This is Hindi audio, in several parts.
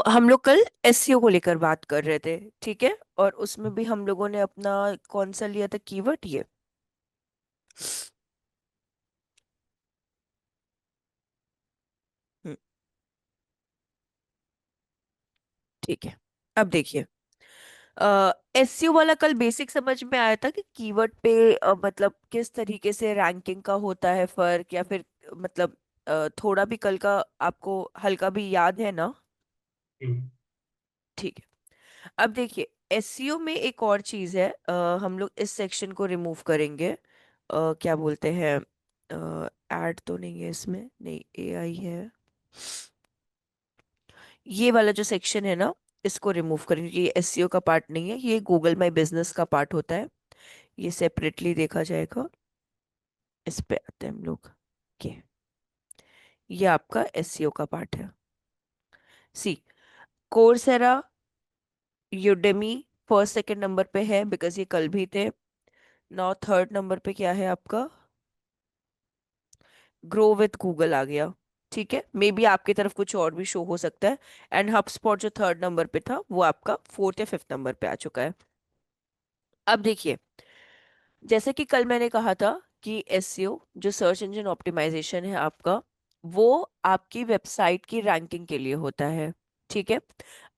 हम लोग कल एसईओ को लेकर बात कर रहे थे। ठीक है, और उसमें भी हम लोगों ने अपना कौन सा लिया था कीवर्ड ये। हम्म, ठीक है। अब देखिए, एसईओ वाला कल बेसिक समझ में आया था कि कीवर्ड पे मतलब किस तरीके से रैंकिंग का होता है फर्क, या फिर मतलब थोड़ा भी कल का आपको हल्का भी याद है ना। हम्म। ठीक है। अब देखिए, एसईओ में एक और चीज है, हम लोग इस सेक्शन को रिमूव करेंगे। क्या बोलते हैं, ऐड तो नहीं है इसमें, नहीं एआई है। ये वाला जो सेक्शन है ना, इसको रिमूव करेंगे, ये एसईओ का पार्ट नहीं है, ये गूगल माई बिजनेस का पार्ट होता है। ये सेपरेटली देखा जाएगा। इस पे आते हैं हम लोग। के ये आपका एसईओ का पार्ट है। See, Coursera, Udemy first second number पे है, बिकॉज ये कल भी थे। नाउ थर्ड नंबर पे क्या है आपका, ग्रो विथ गूगल आ गया। ठीक है, मे बी आपकी तरफ कुछ और भी शो हो सकता है। एंड हबस्पॉट जो थर्ड नंबर पे था वो आपका फोर्थ या फिफ्थ नंबर पे आ चुका है। अब देखिए, जैसे कि कल मैंने कहा था कि एसईओ जो सर्च इंजन ऑप्टिमाइजेशन है आपका, वो आपकी वेबसाइट की रैंकिंग के लिए होता है। ठीक है,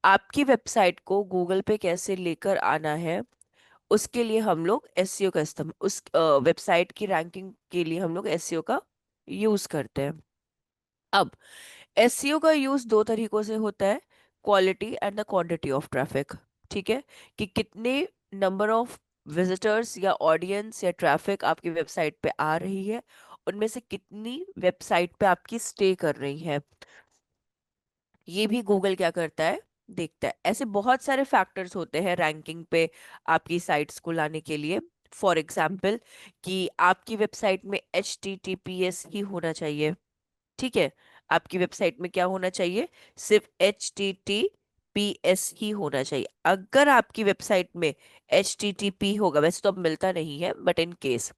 आपकी वेबसाइट को गूगल पे कैसे लेकर आना है, उसके लिए हम लोग एसईओ का इस्तेमाल, उस वेबसाइट की रैंकिंग के लिए हम लोग एसईओ का यूज करते हैं। अब एसईओ का यूज दो तरीकों से होता है, quality and the quantity of traffic. ठीक है, कि कितने नंबर ऑफ विजिटर्स या ऑडियंस या ट्रैफिक आपकी वेबसाइट पे आ रही है, उनमें से कितनी वेबसाइट पे आपकी स्टे कर रही है, ये भी गूगल क्या करता है, देखता है। ऐसे बहुत सारे फैक्टर्स होते हैं रैंकिंग पे आपकी साइट्स को लाने के लिए। फॉर एग्जाम्पल, कि आपकी वेबसाइट में HTTPS ही होना चाहिए। ठीक है, आपकी वेबसाइट में क्या होना चाहिए, सिर्फ HTTPS ही होना चाहिए। अगर आपकी वेबसाइट में HTTP होगा, वैसे तो अब मिलता नहीं है, बट इन केस,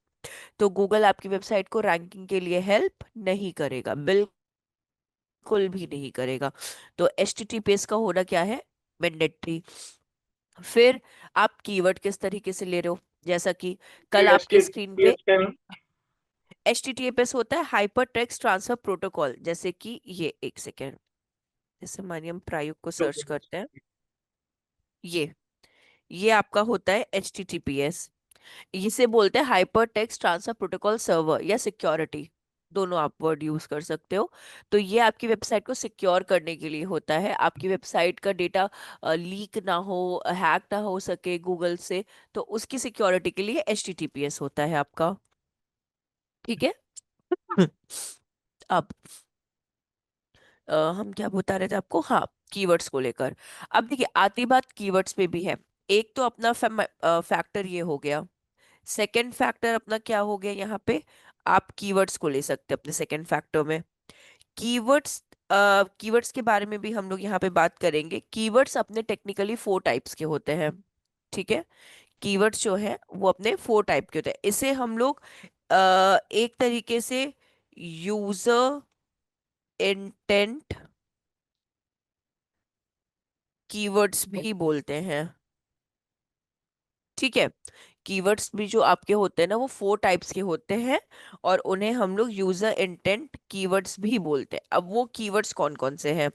तो गूगल आपकी वेबसाइट को रैंकिंग के लिए हेल्प नहीं करेगा, बिल्कुल भी नहीं करेगा। तो HTTPS का होना क्या है, मैंडेटरी। फिर आप कीवर्ड किस तरीके से ले रहे हो, जैसा कि ये कल आपके स्क्रीन पे HTTPS क्या नहीं? HTTPS होता है, हाइपर टेक्स्ट ट्रांसफर प्रोटोकॉल। जैसे कि ये, एक सेकेंड, जैसे मानिए हम प्रारूप को सर्च करते हैं, ये आपका होता है HTTPS। इसे बोलते हैं hyper text transfer protocol server या सिक्योरिटी, दोनों आप वर्ड यूज कर सकते हो। तो ये आपकी वेबसाइट को सिक्योर करने के लिए होता है, आपकी वेबसाइट का डेटा लीक ना हो, हैक ना हो सके गूगल से, तो उसकी सिक्योरिटी के लिए HTTPS होता है आपका। ठीक है। अब हम क्या बता रहे थे आपको, हाँ, कीवर्ड्स को लेकर। अब देखिए, आती बात कीवर्ड्स पे भी है। एक तो अपना फैक्टर ये हो गया, सेकंड फैक्टर अपना क्या हो गया यहाँ पे, आप कीवर्ड्स को ले सकते हैं अपने सेकंड फैक्टर में। कीवर्ड्स, कीवर्ड्स के बारे में भी हम लोग यहाँ पे बात करेंगे। कीवर्ड्स अपने टेक्निकली फोर टाइप्स के होते हैं। ठीक है, कीवर्ड्स जो है वो अपने फोर टाइप के होते हैं। इसे हम लोग एक तरीके से यूजर इंटेंट कीवर्ड्स भी बोलते हैं। ठीक है, कीवर्ड्स भी जो आपके होते हैं ना, वो फोर टाइप्स के होते हैं, और उन्हें हम लोग यूजर इंटेंट कीवर्ड्स भी बोलते हैं। अब वो कीवर्ड्स कौन कौन से हैं,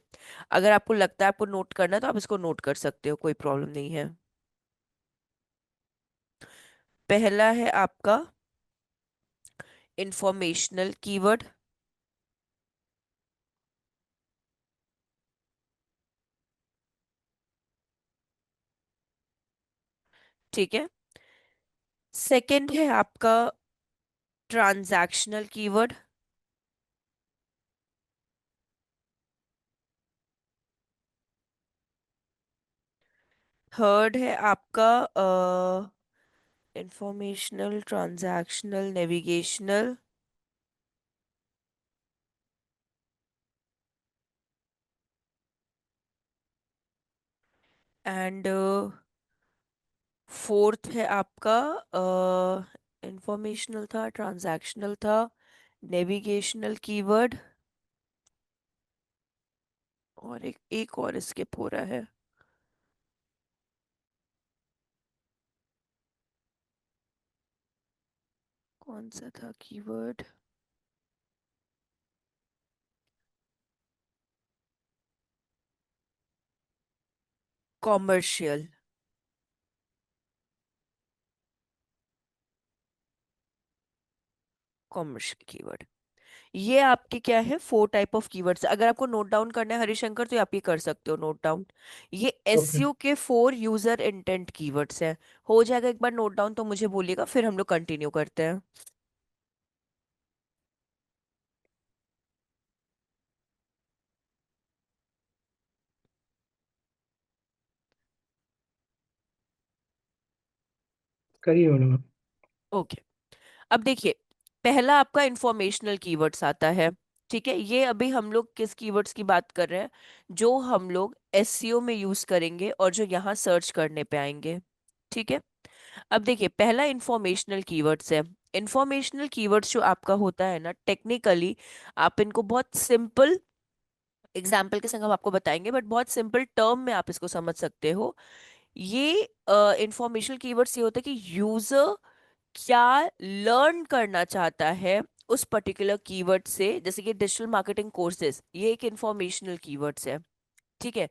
अगर आपको लगता है आपको नोट करना है तो आप इसको नोट कर सकते हो, कोई प्रॉब्लम नहीं है। पहला है आपका इंफॉर्मेशनल कीवर्ड। ठीक है, सेकंड है आपका ट्रांजैक्शनल कीवर्ड। थर्ड है आपका informational, transactional, navigational, and fourth है आपका, इंफॉर्मेशनल था, ट्रांजैक्शनल था, नेविगेशनल कीवर्ड, और एक और स्किप हो रहा है। कौन सा था कीवर्ड? कॉमर्शियल। Commercial keyword. ये आपके क्या है, 4 टाइप ऑफ कीवर्ड्स। अगर आपको नोट डाउन करना है हरिशंकर तो आप ये कर सकते हो नोट डाउन। ये ओके। एसईओ के 4 यूजर इंटेंट कीवर्ड्स हैं। हो जाएगा एक बार नोट डाउन तो मुझे बोलिएगा, फिर हम लोग कंटिन्यू करते हैं। करिए मैडम। ओके। अब देखिए, पहला आपका इंफॉर्मेशनल कीवर्ड्स आता है। ठीक है, ये अभी हम लोग किस कीवर्ड्स की बात कर रहे हैं? जो हम लोग एसईओ में यूज करेंगे और जो यहाँ सर्च करने पे आएंगे। ठीक है। अब देखिए, पहला इंफॉर्मेशनल कीवर्ड्स है। इंफॉर्मेशनल कीवर्ड्स जो आपका होता है ना, टेक्निकली आप इनको बहुत सिंपल एग्जाम्पल के संग हम आपको बताएंगे, बट बहुत सिंपल टर्म में आप इसको समझ सकते हो। ये इंफॉर्मेशनल कीवर्ड्स ये होता है कि यूजर क्या लर्न करना चाहता है उस पर्टिकुलर कीवर्ड से। जैसे कि डिजिटल मार्केटिंग कोर्सेज, ये एक इंफॉर्मेशनल कीवर्ड्स है। ठीक है।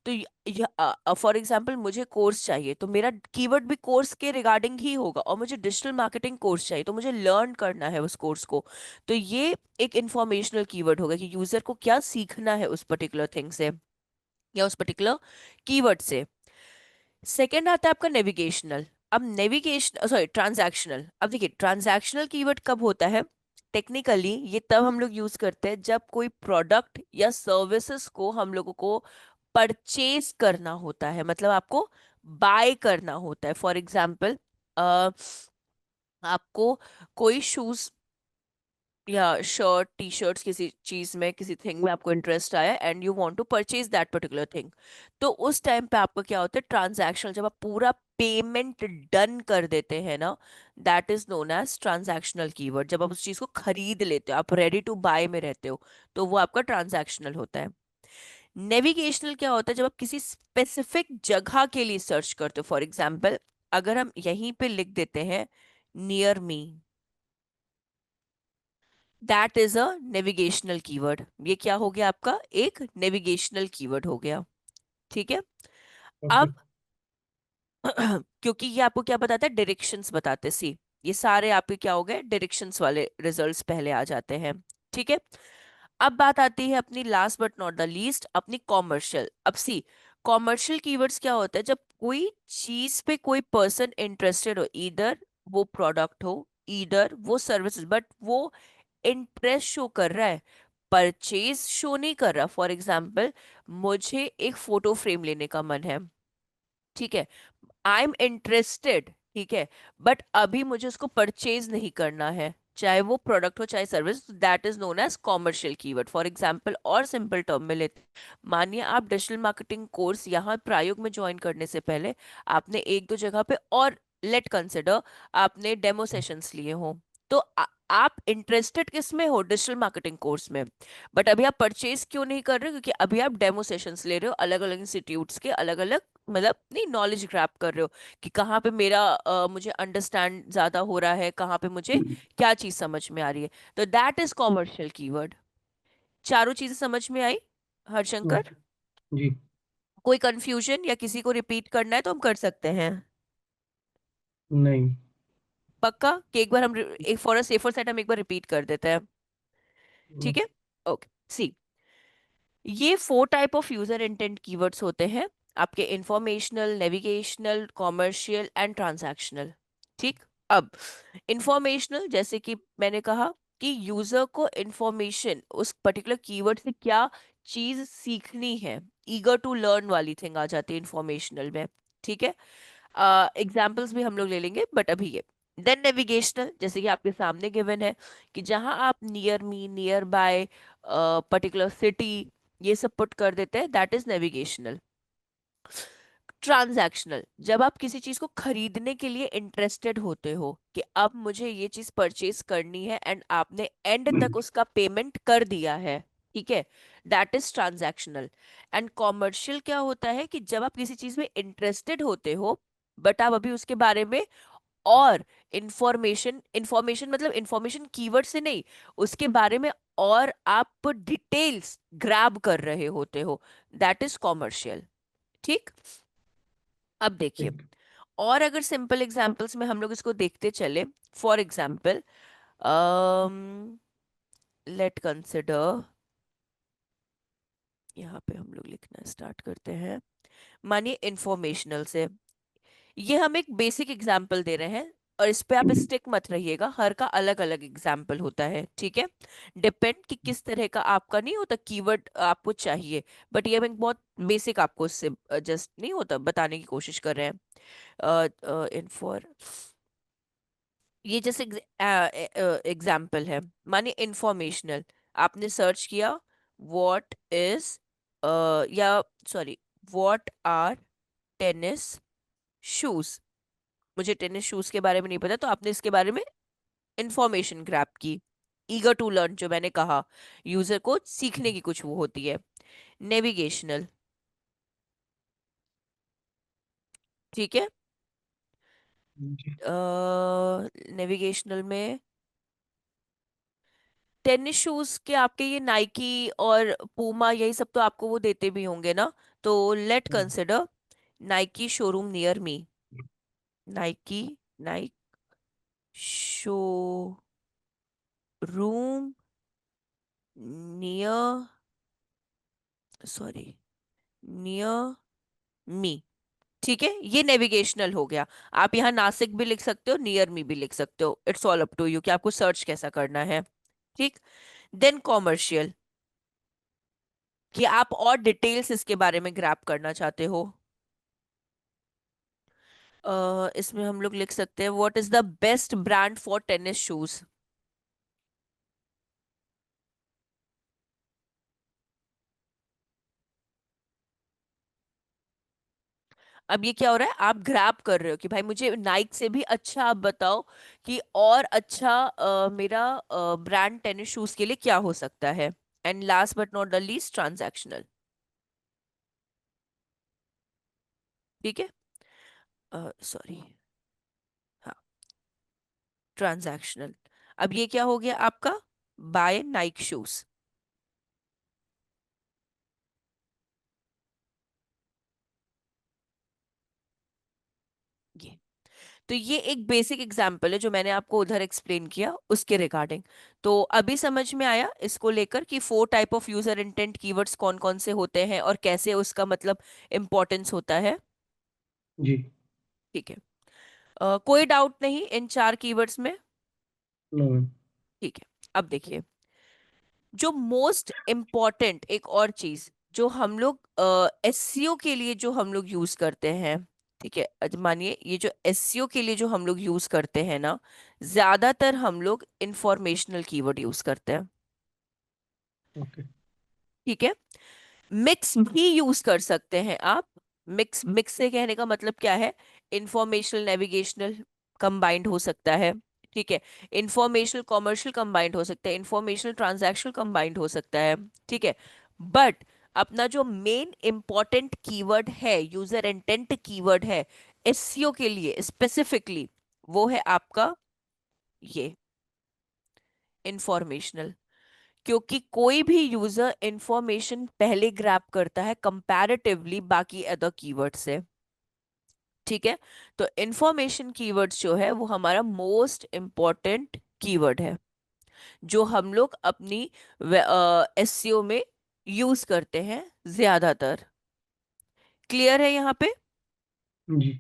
तो फॉर एग्जांपल मुझे कोर्स चाहिए, तो मेरा कीवर्ड भी कोर्स के रिगार्डिंग ही होगा। और मुझे डिजिटल मार्केटिंग कोर्स चाहिए, तो मुझे लर्न करना है उस कोर्स को। तो ये एक इंफॉर्मेशनल कीवर्ड होगा कि यूजर को क्या सीखना है उस पर्टिकुलर थिंग से या उस पर्टिकुलर कीवर्ड से। सेकंड आता है आपका नेविगेशनल। अब नेविगेशन सॉरी ट्रांजैक्शनल। अब देखिए, ट्रांजैक्शनल कीवर्ड कब होता है? टेक्निकली ये तब हम लोग यूज करते हैं जब कोई प्रोडक्ट या सर्विसेज को हम लोगों को परचेज करना होता है, मतलब आपको बाय करना होता है। फॉर एग्जाम्पल, आपको कोई शूज या शर्ट टी शर्ट्स, किसी चीज में किसी थिंग में आपको इंटरेस्ट आया and you want to purchase that particular thing. तो उस टाइम पे आपका क्या होता है, ट्रांजैक्शनल, जब आप पूरा पेमेंट डन कर देते हैं ना, that is known as transactional keyword. जब आप उस चीज को खरीद लेते हो, आप रेडी टू बाय में रहते हो, तो वो आपका ट्रांजैक्शनल होता है। नेविगेशनल क्या होता है? जब आप किसी स्पेसिफिक जगह के लिए सर्च करते हो। फॉर एग्जाम्पल, अगर हम यहीं पे लिख देते हैं near me, that is a navigational keyword. ये क्या हो गया आपका, एक नेविगेशनल कीवर्ड हो गया। ठीक है। ओके। अब क्योंकि ये आपको क्या बताता है, डायरेक्शंस बताते, सी ये सारे आपके क्या हो गए, डायरेक्शंस वाले रिजल्ट्स पहले आ जाते हैं। ठीक है। अब बात आती है अपनी last but not the least, अपनी कॉमर्शियल। अब सी, कॉमर्शियल कीवर्ड्स क्या होता है? जब कोई चीज पे कोई पर्सन इंटरेस्टेड हो, इधर वो प्रोडक्ट हो, इधर वो सर्विसेज, बट वो इंटरेस्ट शो कर रहा है, परचेज शो नहीं कर रहा। फॉर एग्जाम्पल, मुझे एक फोटो फ्रेम लेने का मन है। ठीक है, आई एम इंटरेस्टेड। ठीक है, बट अभी मुझे उसको परचेज नहीं करना है, चाहे वो प्रोडक्ट हो चाहे service. That is known as commercial keyword. For example, और सिंपल टर्म में लेते, मानिए आप डिजिटल मार्केटिंग कोर्स यहाँ प्रायोग में ज्वाइन करने से पहले आपने एक दो जगह पे, और लेट कंसिडर आपने डेमो सेशंस लिए हो, तो आप इंटरेस्टेड किस में हो, डिजिटल मार्केटिंग कोर्स में। बट अभी आप परचेज क्यों नहीं कर रहे हो? क्योंकि अभी आप डेमो सेशंस ले रहे हो, अलग अलग इंस्टीट्यूट्स के अलग अलग, मतलब नहीं, नॉलेज ग्रैब कर रहे हो कि कहाँ पे मेरा मुझे अंडरस्टैंड ज्यादा हो रहा है, कहाँ पे मुझे क्या चीज समझ में आ रही है। तो दैट इज कॉमर्शियल कीवर्ड। चारों चीजें समझ में आई हरशंकर? ओके। जी। कोई कंफ्यूजन या किसी को रिपीट करना है तो हम कर सकते हैं। नहीं। पक्का कि एक बार हम एक फॉर अ सेफर साइड हम एक बार रिपीट कर देते हैं? ठीक है। ओके, सी, ये 4 type of user intent keywords होते हैं आपके, informational, navigational, commercial and transactional. ठीक। अब इंफॉर्मेशनल, जैसे कि मैंने कहा कि यूजर को इंफॉर्मेशन उस पर्टिकुलर कीवर्ड से क्या चीज सीखनी है, ईगर टू लर्न वाली थिंग आ जाती है इंफॉर्मेशनल में। ठीक है। एग्जाम्पल्स भी हम लोग ले लेंगे, बट अभी ये देन नेविगेशनल, जैसे कि आपके सामने गिवन है कि जहां आप near me, near by, particular city, ये सब पुट कर देते हैं, दैट इज नेविगेशनल। ट्रांजैक्शनल, जब आप किसी चीज को खरीदने के लिए इंटरेस्टेड होते हो कि अब मुझे ये चीज परचेज करनी है, एंड आपने एंड तक उसका पेमेंट कर दिया है। ठीक है, that is transactional. And commercial क्या होता है कि जब आप किसी चीज में इंटरेस्टेड होते हो बट आप अभी उसके बारे में और इंफॉर्मेशन, इंफॉर्मेशन मतलब इंफॉर्मेशन कीवर्ड से नहीं, उसके बारे में और आप डिटेल्स ग्रैब कर रहे होते हो, दैट इज कॉमर्शियल। ठीक। अब देखिए, ठीक। और अगर सिंपल एग्जांपल्स में हम लोग इसको देखते चले, फॉर एग्जांपल लेट कंसिडर, यहाँ पे हम लोग लिखना स्टार्ट करते हैं। मानिए इंफॉर्मेशनल से, ये हम एक बेसिक एग्जाम्पल दे रहे हैं और इस पे आप स्टिक मत रहिएगा, हर का अलग अलग एग्जाम्पल होता है, ठीक है। डिपेंड कि किस तरह का आपका नहीं होता कीवर्ड आपको चाहिए, बट ये हम एक बहुत बेसिक आपको इससे जस्ट नहीं होता बताने की कोशिश कर रहे हैं। इन्फॉर, ये जैसे एग्जाम्पल है। मानिए इंफॉर्मेशनल, आपने सर्च किया व्हाट इज, या sorry, what are tennis shoes. मुझे टेनिस शूज के बारे में नहीं पता, तो आपने इसके बारे में इंफॉर्मेशन ग्रैब की। ईगर टू लर्न जो मैंने कहा, यूजर को सीखने की कुछ वो होती है। नेविगेशनल, ठीक है। जी। नेविगेशनल में टेनिस शूज के आपके ये नाइकी और पूमा यही सब तो आपको वो देते भी होंगे ना, तो लेट हाँ। Consider Nike showroom near me. Nike, Naik showroom near, sorry, near me. ठीक है, ये नेविगेशनल हो गया। आप यहाँ नासिक भी लिख सकते हो, नियर मी भी लिख सकते हो, it's all up to you कि आपको सर्च कैसा करना है। ठीक। देन कॉमर्शियल, कि आप और डिटेल्स इसके बारे में ग्रैब करना चाहते हो। इसमें हम लोग लिख सकते हैं what is the best brand for tennis shoes. अब ये क्या हो रहा है, आप ग्रैब कर रहे हो कि भाई मुझे नाइक से भी अच्छा आप बताओ कि और अच्छा मेरा ब्रांड टेनिस शूज के लिए क्या हो सकता है। And last but not the least, transactional. ठीक है, सॉरी, हाँ, ट्रांजैक्शनल। अब ये क्या हो गया आपका, बाय नाइक शूज। ये, तो ये एक बेसिक एग्जांपल है जो मैंने आपको उधर एक्सप्लेन किया उसके रिगार्डिंग। तो अभी समझ में आया इसको लेकर कि 4 type of user intent keywords कौन कौन से होते हैं और कैसे उसका मतलब इम्पोर्टेंस होता है। जी। ठीक है। कोई डाउट नहीं इन 4 कीवर्ड्स में। No ma'am. ठीक है। अब देखिए, जो मोस्ट इम्पॉर्टेंट एक और चीज जो हम लोग एसईओ के लिए जो हम लोग यूज करते हैं, ठीक है, मानिए ये जो एसईओ के लिए जो हम लोग यूज करते हैं ना, ज्यादातर हम लोग इंफॉर्मेशनल कीवर्ड यूज करते हैं। ओके। ठीक है। मिक्स भी यूज कर सकते हैं आप। मिक्स, मिक्स से कहने का मतलब क्या है, इंफॉर्मेशनल नेविगेशनल कंबाइंड हो सकता है। ठीक है। इंफॉर्मेशनल कॉमर्शियल कंबाइंड हो सकता है, इंफॉर्मेशनल ट्रांजैक्शनल कंबाइंड हो सकता है। ठीक है। बट अपना जो मेन इंपॉर्टेंट कीवर्ड है, यूजर इंटेंट कीवर्ड है एसईओ के लिए स्पेसिफिकली, वो है आपका ये इंफॉर्मेशनल। क्योंकि कोई भी यूजर इंफॉर्मेशन पहले ग्रैब करता है कंपैरेटिवली बाकी अदर कीवर्ड से। ठीक है। तो इंफॉर्मेशन कीवर्ड्स जो है वो हमारा मोस्ट इंपॉर्टेंट कीवर्ड है जो हम लोग अपनी एसईओ में यूज करते हैं ज्यादातर। क्लियर है यहाँ पे। जी।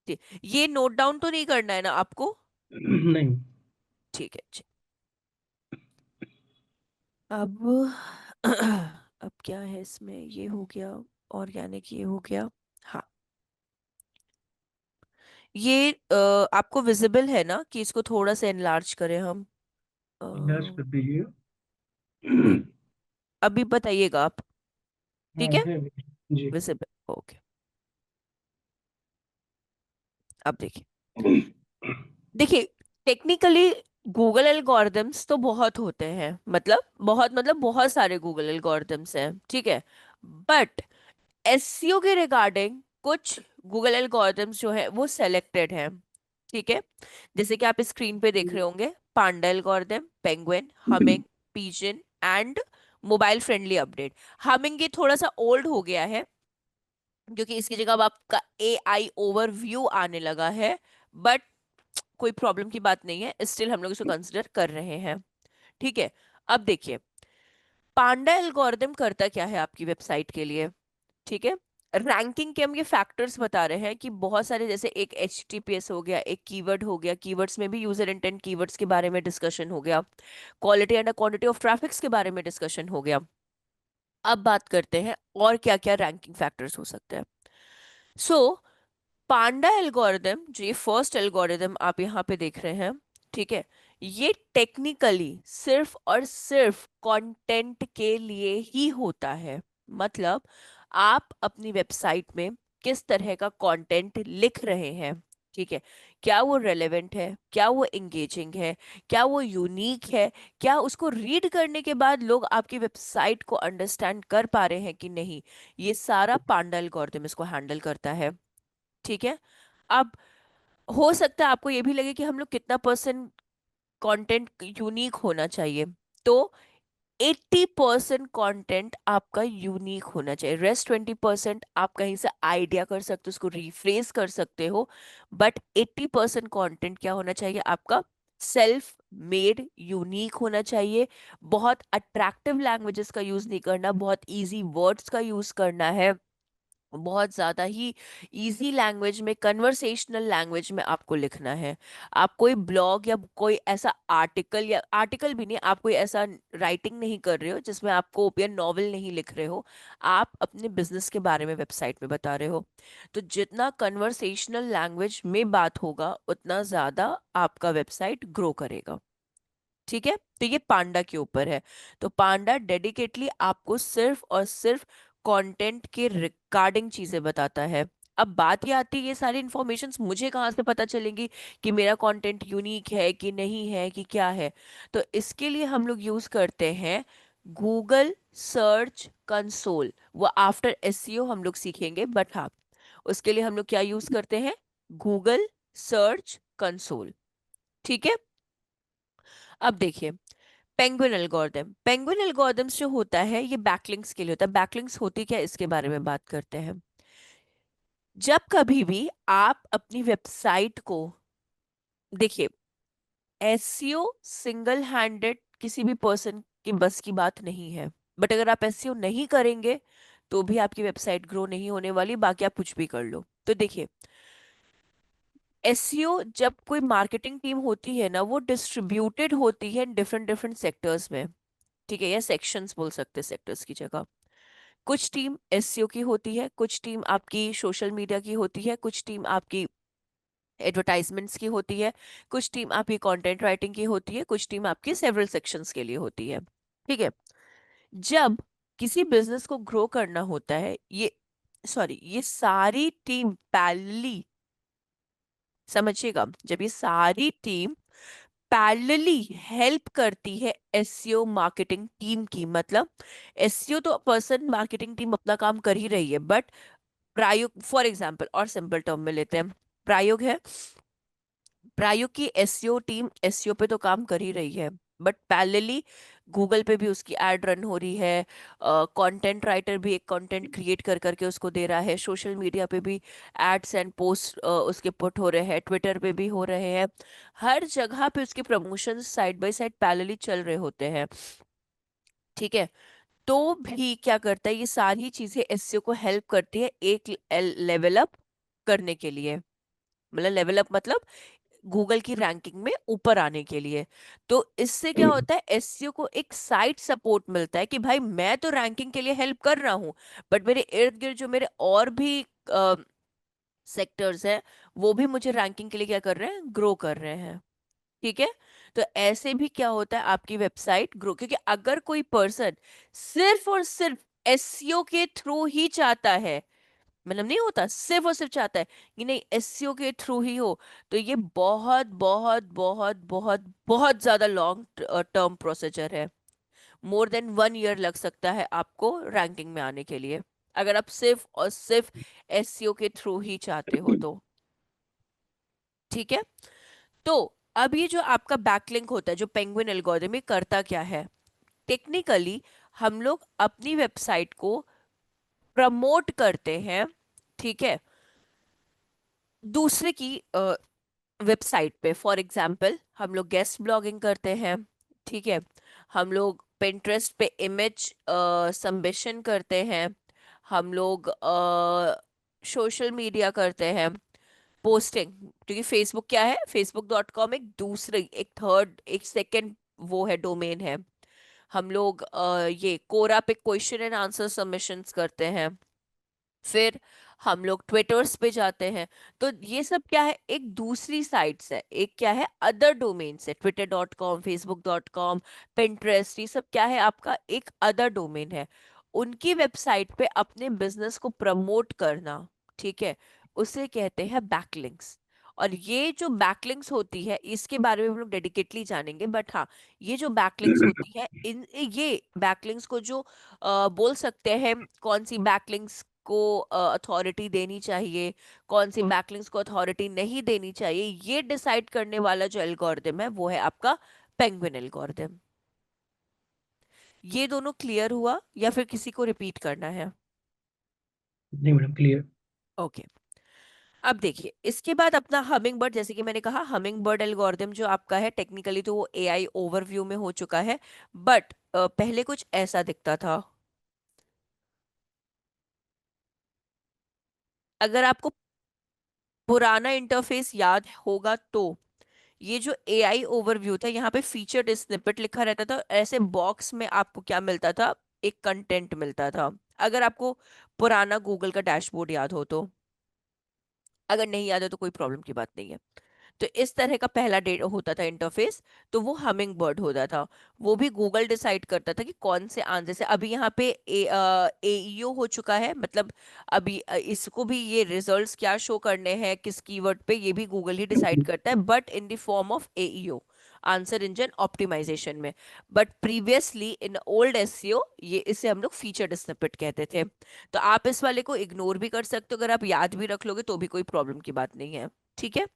ठीक। ये नोट डाउन तो नहीं करना है ना आपको। नहीं। ठीक है। अब अब क्या है इसमें, ये हो गया, ऑर्गेनिक ये हो गया। हाँ, ये आपको विजिबल है ना कि इसको थोड़ा सा एनलार्ज करें हम। अ, इलाज कर दीजिए। अभी बताइएगा आप। हाँ ठीक है, है। जी। Visible, okay. अब देखिए, देखिए टेक्निकली गूगल एल्गोरिदम्स तो बहुत होते हैं, मतलब बहुत सारे गूगल एल्गोरिदम्स हैं, ठीक है। बट एसईओ के रिगार्डिंग कुछ गूगल एल्गोरिदम्स जो है वो सेलेक्टेड हैं, ठीक है। जैसे कि आप स्क्रीन पे देख जी। रहे होंगे, Panda algorithm, Penguin, humming, Pigeon and mobile friendly update. Humming ये थोड़ा सा ओल्ड हो गया है, क्योंकि इसकी जगह अब आपका एआई ओवरव्यू आने लगा है। बट कोई प्रॉब्लम की बात नहीं है, स्टिल हम लोग इसको कंसिडर कर रहे हैं, ठीक है। अब देखिए, पांडा एल्गोरिदम करता क्या है आपकी वेबसाइट के लिए, ठीक है। रैंकिंग के हम ये फैक्टर्स बता रहे हैं कि बहुत सारे, जैसे एक एचटीटीपीएस हो गया, एक कीवर्ड हो गया, कीवर्ड्स में भी यूजर इंटेंट कीवर्ड्स के बारे में डिस्कशन हो गया, quality and quantity of traffics के बारे में डिस्कशन हो गया। अब बात करते हैं और क्या क्या रैंकिंग फैक्टर्स हो सकते हैं। सो पांडा एल्गोरिदम, जो ये फर्स्ट एल्गोरिदम आप यहाँ पे देख रहे हैं, ठीक है, ये टेक्निकली सिर्फ और सिर्फ कंटेंट के लिए ही होता है। मतलब आप अपनी वेबसाइट में किस तरह का कंटेंट लिख रहे हैं, ठीक है, क्या वो रेलेवेंट है, क्या वो एंगेजिंग है, क्या वो यूनिक है, क्या उसको रीड करने के बाद लोग आपकी वेबसाइट को अंडरस्टैंड कर पा रहे हैं कि नहीं, ये सारा पांडा एल्गोरिदम इसको हैंडल करता है, ठीक है। अब हो सकता है आपको ये भी लगे कि हम लोग कितना परसेंट कंटेंट यूनिक होना चाहिए, तो 80% कंटेंट आपका यूनिक होना चाहिए, रेस्ट 20% आप कहीं से आइडिया कर सकते हो, उसको रिफ्रेज कर सकते हो। बट 80% कंटेंट क्या होना चाहिए आपका, सेल्फ मेड यूनिक होना चाहिए। बहुत अट्रैक्टिव लैंग्वेजेस का यूज नहीं करना, बहुत इजी वर्ड्स का यूज करना है, बहुत ज़्यादा ही इजी लैंग्वेज में, कन्वर्सेशनल लैंग्वेज में आपको लिखना है। आप कोई ब्लॉग या कोई ऐसा आर्टिकल, या आर्टिकल भी नहीं, आप कोई ऐसा राइटिंग नहीं कर रहे हो जिसमें आपको ओपियन नॉवल नहीं लिख रहे हो, आप अपने बिजनेस के बारे में वेबसाइट में बता रहे हो। तो जितना कन्वर्सेशनल लैंग्वेज में बात होगा उतना ज़्यादा आपका वेबसाइट ग्रो करेगा, ठीक है। तो ये पांडा के ऊपर है। तो पांडा डेडिकेटली आपको सिर्फ और सिर्फ कंटेंट के रिगार्डिंग चीजें बताता है। अब बात ये आती है, ये सारी इंफॉर्मेशंस मुझे कहाँ से पता चलेंगी कि मेरा कंटेंट यूनिक है कि नहीं है कि क्या है। तो इसके लिए हम लोग यूज करते हैं गूगल सर्च कंसोल। वो आफ्टर एसईओ हम लोग सीखेंगे, बट हाँ, उसके लिए हम लोग क्या यूज करते हैं, गूगल सर्च कंसोल, ठीक है। अब देखिए, पेंगुइन एल्गोरिदम, पेंगुइन एल्गोरिदम्स जो होता है ये बैकलिंक्स के लिए होता है। बैकलिंक्स होती क्या है, इसके बारे में बात करते हैं। जब कभी भी आप अपनी वेबसाइट को देखिए, एसईओ सिंगल हैंडेड किसी भी पर्सन की बस की बात नहीं है। बट अगर आप एसईओ नहीं करेंगे तो भी आपकी वेबसाइट ग्रो नहीं होने वाली, बाकी आप कुछ भी कर लो। तो देखिए, एसईओ जब कोई मार्केटिंग टीम होती है ना, वो डिस्ट्रीब्यूटेड होती है डिफरेंट डिफरेंट सेक्टर्स में, ठीक है, या सेक्शंस बोल सकते हैं सेक्टर्स की जगह। कुछ टीम एसईओ की होती है, कुछ टीम आपकी सोशल मीडिया की होती है, कुछ टीम आपकी एडवर्टाइजमेंट्स की होती है, कुछ टीम आपकी कंटेंट राइटिंग की होती है, कुछ टीम आपकी सेवरल सेक्शंस के लिए होती है, ठीक है। जब किसी बिजनेस को ग्रो करना होता है, ये सारी टीम पैरेलली, समझिएगा, जब ये सारी टीम पैरेलली हेल्प करती है एसईओ मार्केटिंग टीम की, मतलब एसईओ तो पर्सन मार्केटिंग टीम अपना काम कर ही रही है, बट प्रायोग, फॉर एग्जांपल और सिंपल टर्म में लेते हैं, प्रायोग है, प्रायोग की एसईओ टीम एसईओ पे तो काम कर ही रही है, बट पैरेलली गूगल पे भी उसकी एड रन हो रही है, कंटेंट राइटर भी एक कंटेंट क्रिएट कर करके उसको दे रहा है, सोशल मीडिया पे भी एड्स एंड पोस्ट उसके पुट हो रहे हैं, ट्विटर पे भी हो रहे हैं, हर जगह पे उसके promotion side by side parallelly चल रहे होते हैं, ठीक है। तो भी क्या करता है, ये सारी चीजें एसईओ को हेल्प करती है एक लेवल अप करने के लिए, मतलब लेवल अप मतलब गूगल की रैंकिंग में ऊपर आने के लिए। तो इससे क्या होता है, एसईओ को एक साइड सपोर्ट मिलता है कि भाई मैं तो रैंकिंग के लिए हेल्प कर रहा हूँ, बट मेरे इर्द गिर्द जो मेरे और भी सेक्टर्स हैं, वो भी मुझे रैंकिंग के लिए क्या कर रहे हैं, ग्रो कर रहे हैं, ठीक है। तो ऐसे भी क्या होता है, आपकी वेबसाइट ग्रो, क्योंकि अगर कोई पर्सन सिर्फ और सिर्फ एसईओ के थ्रू ही चाहता है मतलब नहीं होता, सिर्फ और सिर्फ चाहता है कि नहीं एसईओ के थ्रू ही हो। तो ये बहुत बहुत बहुत बहुत बहुत ज्यादा लॉन्ग टर्म प्रोसीजर है। मोर देन 1 ईयर लग सकता है आपको रैंकिंग में आने के लिए, अगर आप सिर्फ और सिर्फ एसईओ के थ्रू ही चाहते हो तो। ठीक है। तो अब ये जो आपका बैकलिंक होता है, जो पेंगुइन एल्गोरिथम, ये करता क्या है? टेक्निकली हम लोग अपनी वेबसाइट को प्रमोट करते हैं, ठीक है, दूसरे की वेबसाइट पे। फॉर एग्जाम्पल हम लोग गेस्ट ब्लॉगिंग करते हैं, ठीक है, हम लोग पिंटरेस्ट पे इमेज सबमिशन करते हैं, हम लोग सोशल मीडिया करते हैं, पोस्टिंग। क्योंकि फेसबुक क्या है, facebook.com एक दूसरी, एक थर्ड, एक सेकंड वो है, डोमेन है। हम लोग ये कोरा पे क्वेश्चन एंड आंसर सबमिशंस करते हैं, फिर हम लोग ट्विटर्स पे जाते हैं। तो ये सब क्या है, एक दूसरी साइट्स है, एक क्या है, अदर डोमेन्स है। twitter.com, facebook.com, पिंटरेस्ट, ये सब क्या है, आपका एक अदर डोमेन है। उनकी वेबसाइट पे अपने बिजनेस को प्रमोट करना, ठीक है, उसे कहते हैं बैकलिंक्स। और ये जो बैकलिंक्स होती है इसके बारे में हम लोग डेडिकेटली जानेंगे, बट हाँ, ये जो बैकलिंक्स होती है, इन ये बैकलिंक्स को जो बोल सकते हैं, कौन सी बैकलिंक्स को अथॉरिटी देनी चाहिए, कौन सी बैकलिंक्स को अथॉरिटी नहीं देनी चाहिए, ये डिसाइड करने वाला जो एल्गोरिदम है वो है आपका पेंगुइन एल्गोरिदम। ये दोनों क्लियर हुआ या फिर किसी को रिपीट करना है? नहीं मैडम, क्लियर। ओके। अब देखिए इसके बाद अपना हमिंग बर्ड, जैसे कि मैंने कहा हमिंग बर्ड एल्गोरिदम जो आपका है, टेक्निकली तो वो एआई ओवरव्यू में हो चुका है, बट पहले कुछ ऐसा दिखता था। अगर आपको पुराना इंटरफेस याद होगा तो ये जो एआई ओवरव्यू था, यहाँ पे फीचर्ड स्निपेट लिखा रहता था, ऐसे बॉक्स में आपको क्या मिलता था, एक कंटेंट मिलता था। अगर आपको पुराना गूगल का डैशबोर्ड याद हो तो, अगर नहीं याद है तो कोई प्रॉब्लम की बात नहीं है। तो इस तरह का पहला डेट होता था इंटरफेस, तो वो हमिंग बर्ड होता था। वो भी गूगल डिसाइड करता था कि कौन से आंसर से, अभी यहाँ पे एईओ हो चुका है, मतलब अभी इसको भी ये रिजल्ट्स क्या शो करने हैं किस कीवर्ड पे, ये भी गूगल ही डिसाइड करता है, but in the form of AEO, answer engine optimisation में। But previously in old SEO ये, इसे हम लोग फीचर्ड स्निपेट कहते थे। तो आप इस वाले को इग्नोर भी कर सकते हो, अगर आप याद भी रख लोगे तो भी कोई प्रॉब्लम की बात नहीं है। ठीक है।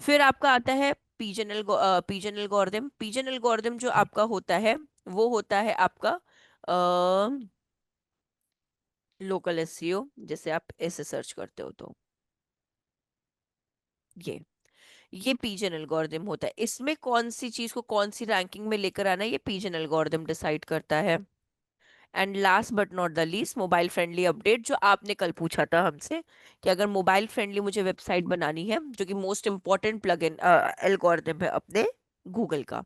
फिर आपका आता है पीजन एल्गोरिदम। पीजन एल्गोरिदम जो आपका होता है वो होता है आपका लोकल एसईओ, जैसे आप ऐसे सर्च करते हो तो ये ये पीजन एल्गोरिदम होता है। इसमें कौन सी चीज को कौन सी रैंकिंग में लेकर आना है, ये पीजन एल्गोरिदम डिसाइड करता है। And last but not the least, mobile friendly update, जो आपने कल पूछा था हमसे कि अगर मोबाइल फ्रेंडली मुझे वेबसाइट बनानी है, जो कि मोस्ट इंपॉर्टेंट प्लगइन एल्गोरिदम है अपने गूगल का,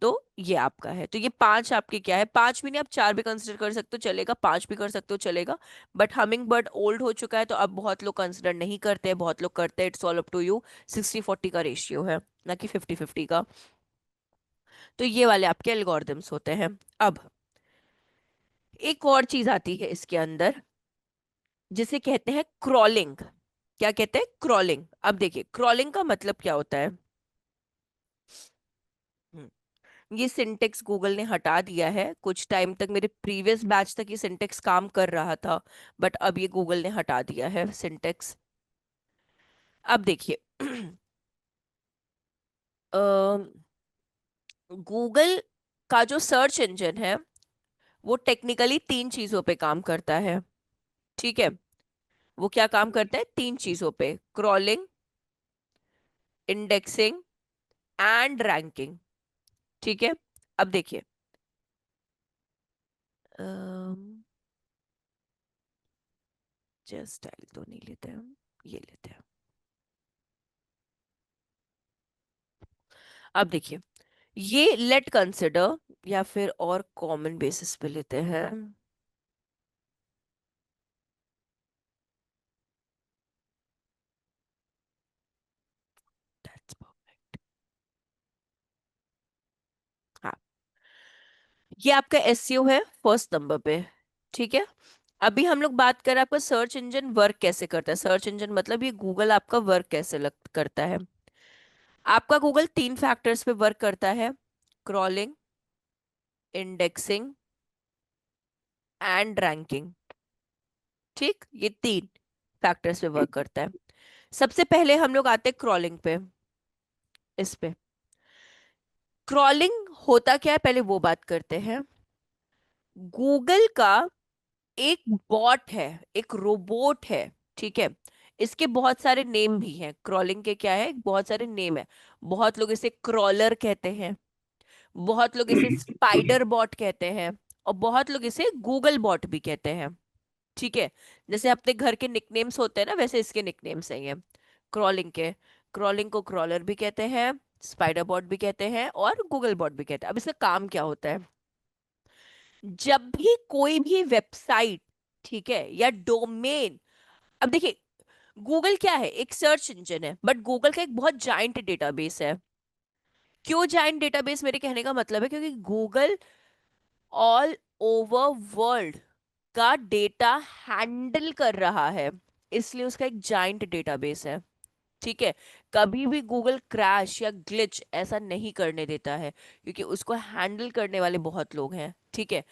तो ये आपका है। तो ये पांच आपके क्या है, पांच भी नहीं, आप चार भी कंसिडर कर सकते हो चलेगा, पांच भी कर सकते हो चलेगा। बट हमिंग बर्ड ओल्ड हो चुका है तो अब बहुत लोग कंसिडर नहीं करते हैं, बहुत लोग करते हैं, it's all up to you. 60-40 का रेशियो है, ना कि 50-50 का। तो ये वाले आपके एल्गोरिदम्स होते हैं। अब एक और चीज आती है इसके अंदर, जिसे कहते हैं क्रॉलिंग। क्या कहते हैं? क्रॉलिंग। अब देखिए क्रॉलिंग का मतलब क्या होता है। ये सिंटेक्स गूगल ने हटा दिया है, कुछ टाइम तक मेरे प्रीवियस बैच तक ये सिंटेक्स काम कर रहा था, बट अब ये गूगल ने हटा दिया है सिंटेक्स। अब देखिए गूगल का जो सर्च इंजन है वो टेक्निकली तीन चीजों पे काम करता है। ठीक है। वो क्या काम करता है? तीन चीजों पे, क्रॉलिंग, इंडेक्सिंग एंड रैंकिंग। ठीक है। अब देखिए जस्ट स्टाइल तो नहीं लेते हम, ये लेते हैं। अब देखिए ये लेट कंसिडर, या फिर और कॉमन बेसिस पे लेते हैं। That's perfect. हाँ, ये आपका एसईओ है फर्स्ट नंबर पे। ठीक है। अभी हम लोग बात करें आपका सर्च इंजन वर्क कैसे करता है। सर्च इंजन मतलब ये गूगल आपका वर्क कैसे करता है। आपका गूगल तीन फैक्टर्स पे वर्क करता है: क्रॉलिंग, इंडेक्सिंग एंड रैंकिंग। ठीक, ये तीन फैक्टर्स पे वर्क करता है। सबसे पहले हम लोग आते हैं क्रॉलिंग पे। इस पे क्रॉलिंग होता क्या है, पहले वो बात करते हैं। गूगल का एक बॉट है, एक रोबोट है, ठीक है। इसके बहुत सारे नेम भी हैं। क्रॉलिंग के क्या है, बहुत सारे नेम है। बहुत लोग इसे क्रॉलर कहते हैं, बहुत लोग इसे स्पाइडर बॉट कहते हैं, और बहुत लोग इसे गूगल बॉट भी कहते हैं। ठीक है, जैसे अपने घर के निकनेम्स होते हैं ना, वैसे इसके निकनेम्स हैं ये क्रॉलिंग के। क्रॉलिंग को क्रॉलर भी कहते हैं, स्पाइडर बॉट भी कहते हैं, और गूगल बॉट भी कहते हैं। अब इसका काम क्या होता है, जब भी कोई भी वेबसाइट, ठीक है, या डोमेन। अब देखिए, गूगल क्या है, एक सर्च इंजन है, बट गूगल का एक बहुत जाइंट डेटाबेस है। क्यों जाइंट डेटाबेस, मेरे कहने का मतलब है क्योंकि गूगल ऑल ओवर वर्ल्ड का डेटा हैंडल कर रहा है, इसलिए उसका एक जाइंट डेटाबेस है। ठीक है, कभी भी गूगल क्रैश या ग्लिच ऐसा नहीं करने देता है, क्योंकि उसको हैंडल करने वाले बहुत लोग हैं। ठीक है,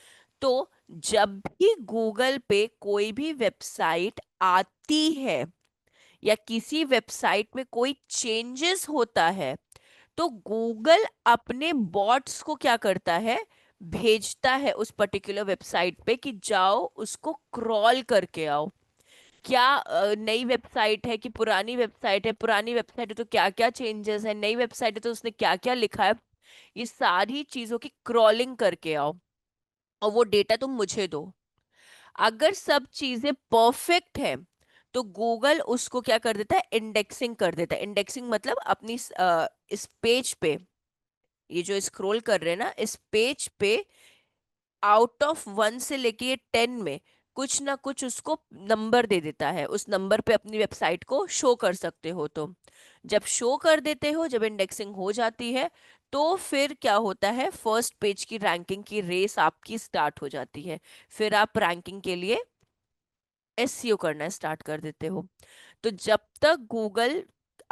तो जब भी गूगल पे कोई भी वेबसाइट आती है, या किसी वेबसाइट में कोई चेंजेस होता है, तो गूगल अपने बॉट्स को क्या करता है, भेजता है उस पर्टिकुलर वेबसाइट पे कि जाओ उसको क्रॉल करके आओ। क्या नई वेबसाइट है कि पुरानी वेबसाइट है, पुरानी वेबसाइट है तो क्या क्या चेंजेस है, नई वेबसाइट है तो उसने क्या क्या लिखा है, ये सारी चीजों की क्रॉलिंग करके आओ, और वो डेटा तुम मुझे दो। अगर सब चीजें परफेक्ट है, तो गूगल उसको क्या कर देता है, इंडेक्सिंग कर देता है। इंडेक्सिंग मतलब अपनी इस पेज पे, ये जो स्क्रॉल कर रहे हैं ना इस पेज पे, आउट ऑफ 1 से लेके ये 10 में कुछ ना कुछ उसको नंबर दे देता है। उस नंबर पे अपनी वेबसाइट को शो कर सकते हो। तो जब शो कर देते हो, जब इंडेक्सिंग हो जाती है, तो फिर क्या होता है, फर्स्ट पेज की रैंकिंग की रेस आपकी स्टार्ट हो जाती है। फिर आप रैंकिंग के लिए एसईओ करना स्टार्ट कर देते हो। तो जब तक गूगल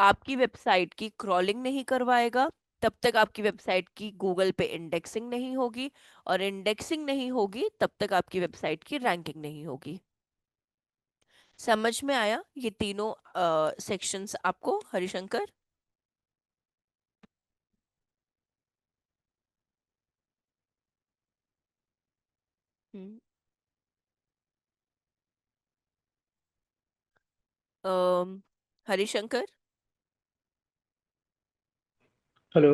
आपकी वेबसाइट की क्रॉलिंग नहीं करवाएगा, तब तक आपकी वेबसाइट की गूगल पे इंडेक्सिंग नहीं होगी, और इंडेक्सिंग नहीं होगी तब तक आपकी वेबसाइट की रैंकिंग नहीं होगी। समझ में आया ये तीनों सेक्शंस आपको, हरिशंकर? हम्म। हरिशंकर? हेलो।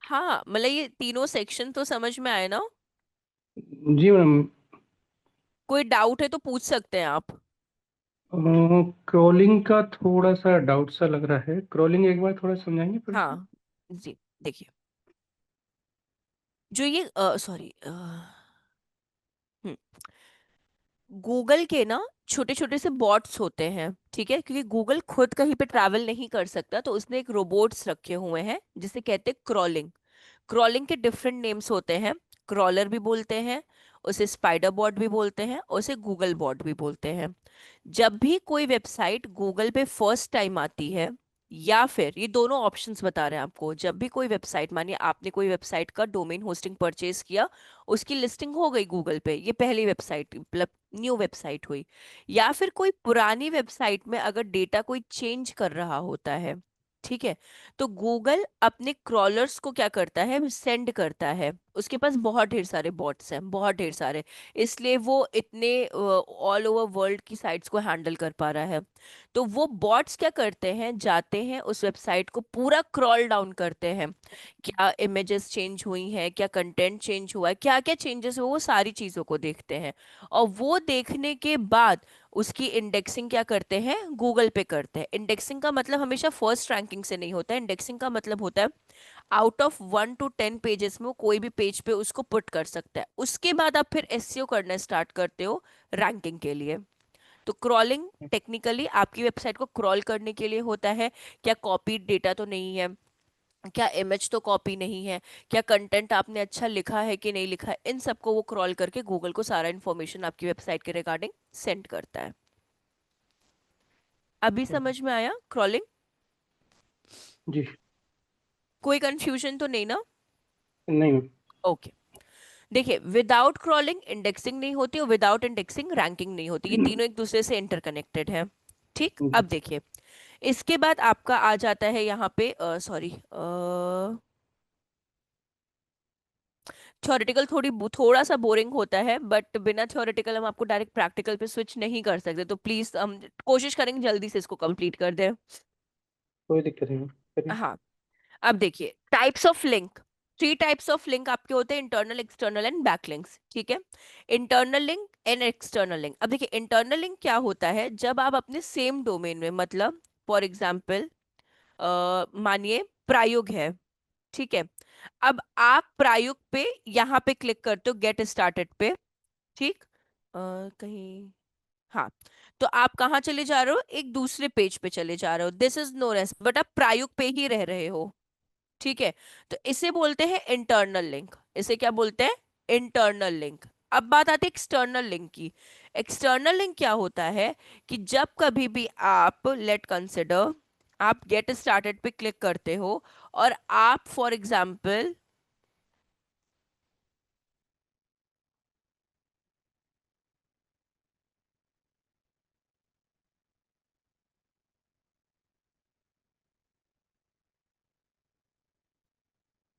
हाँ, मतलब ये तीनों सेक्शन तो समझ में आए ना? जी मैडम। कोई डाउट है तो पूछ सकते हैं आप। क्रॉलिंग का थोड़ा सा डाउट सा लग रहा है, क्रॉलिंग एक बार थोड़ा समझाएंगे फिर से। हाँ जी, देखिए, जो ये सॉरी, गूगल के ना छोटे छोटे से बॉट्स होते हैं, ठीक है, क्योंकि गूगल खुद कहीं पे ट्रैवल नहीं कर सकता, तो उसने एक रोबोट्स रखे हुए हैं जिसे कहते हैं क्रॉलिंग। क्रॉलिंग के डिफरेंट नेम्स होते हैं। क्रॉलर भी बोलते हैं, उसे स्पाइडर बॉट भी बोलते हैं, और उसे गूगल बॉट भी बोलते हैं। जब भी कोई वेबसाइट गूगल पे फर्स्ट टाइम आती है, या फिर ये दोनों ऑप्शंस बता रहे हैं आपको, जब भी कोई वेबसाइट, मानिए आपने कोई वेबसाइट का डोमेन होस्टिंग परचेज किया, उसकी लिस्टिंग हो गई गूगल पे, ये पहली वेबसाइट मतलब न्यू वेबसाइट हुई। या फिर कोई पुरानी वेबसाइट में अगर डेटा कोई चेंज कर रहा होता है, ठीक है, तो गूगल अपने क्रॉलर्स को क्या करता है, सेंड करता है। उसके पास बहुत ढेर सारे बॉट्स हैं, बहुत ढेर सारे, इसलिए वो इतने ऑल ओवर वर्ल्ड की साइट्स को हैंडल कर पा रहा है। तो वो बॉट्स क्या करते हैं, जाते हैं उस वेबसाइट को पूरा क्रॉल डाउन करते हैं, क्या इमेजेस चेंज हुई हैं, क्या कंटेंट चेंज हुआ है, क्या क्या चेंजेस हुआ, वो सारी चीज़ों को देखते हैं। और वो देखने के बाद उसकी इंडेक्सिंग क्या करते हैं, गूगल पे करते हैं। इंडेक्सिंग का मतलब हमेशा फर्स्ट रैंकिंग से नहीं होता है। इंडेक्सिंग का मतलब होता है आउट ऑफ 1 to 10 पेजेस में वो कोई भी पेज पे उसको पुट कर सकता है। उसके बाद आप फिर एसईओ करना स्टार्ट करते हो रैंकिंग के लिए। तो क्रॉलिंग टेक्निकली आपकी वेबसाइट को क्रॉल करने के लिए होता है, क्या कॉपी डेटा तो नहीं है, क्या इमेज तो कॉपी नहीं है, क्या कंटेंट आपने अच्छा लिखा है कि नहीं लिखा है, इन सबको वो क्रॉल करके गूगल को सारा इन्फॉर्मेशन आपकी वेबसाइट के रिगार्डिंग सेंड करता है। अभी समझ में आया क्रॉलिंग? जी। कोई कंफ्यूजन तो नहीं ना? नहीं। ओके। देखिए, विदाउट क्रॉलिंग इंडेक्सिंग नहीं होती और विदाउट इंडेक्सिंग रैंकिंग नहीं होती, ये तीनों एक दूसरे से इंटरकनेक्टेड है। ठीक, अब जी। देखिए, इसके बाद आपका आ जाता है यहाँ पे, सॉरी, थ्योरेटिकल थोड़ा सा बोरिंग होता है, बट बिना थ्योरेटिकल हम आपको डायरेक्ट प्रैक्टिकल पे स्विच नहीं कर सकते, तो प्लीज हम कोशिश करेंगे जल्दी से इसको कंप्लीट कर दें। कोई दिक्कत नहीं, करिए। हाँ, अब देखिए, types of link. Three types of link आपके होते हैं, इंटरनल, एक्सटर्नल एंड बैकलिंक्स। ठीक है, internal link and external link. अब देखिए, इंटरनल लिंक क्या होता है, जब आप अपने सेम डोमेन में, मतलब फॉर एग्जाम्पल मानिए प्रायुग है, ठीक है, अब आप प्रायुग पे यहाँ पे क्लिक करते हो गेट स्टार्टेड पे, ठीक, कहीं, हाँ, तो आप कहाँ चले जा रहे हो, एक दूसरे पेज पे चले जा रहे हो, this is known as, but आप प्रायुग पे ही रह रहे हो। ठीक है, तो इसे बोलते हैं इंटरनल लिंक। इसे क्या बोलते हैं? Internal link. अब बात आती है एक्सटर्नल लिंक की। एक्सटर्नल लिंक क्या होता है कि जब कभी भी आप, लेट कंसिडर, आप गेट स्टार्टेड पे क्लिक करते हो और आप फॉर एग्जाम्पल,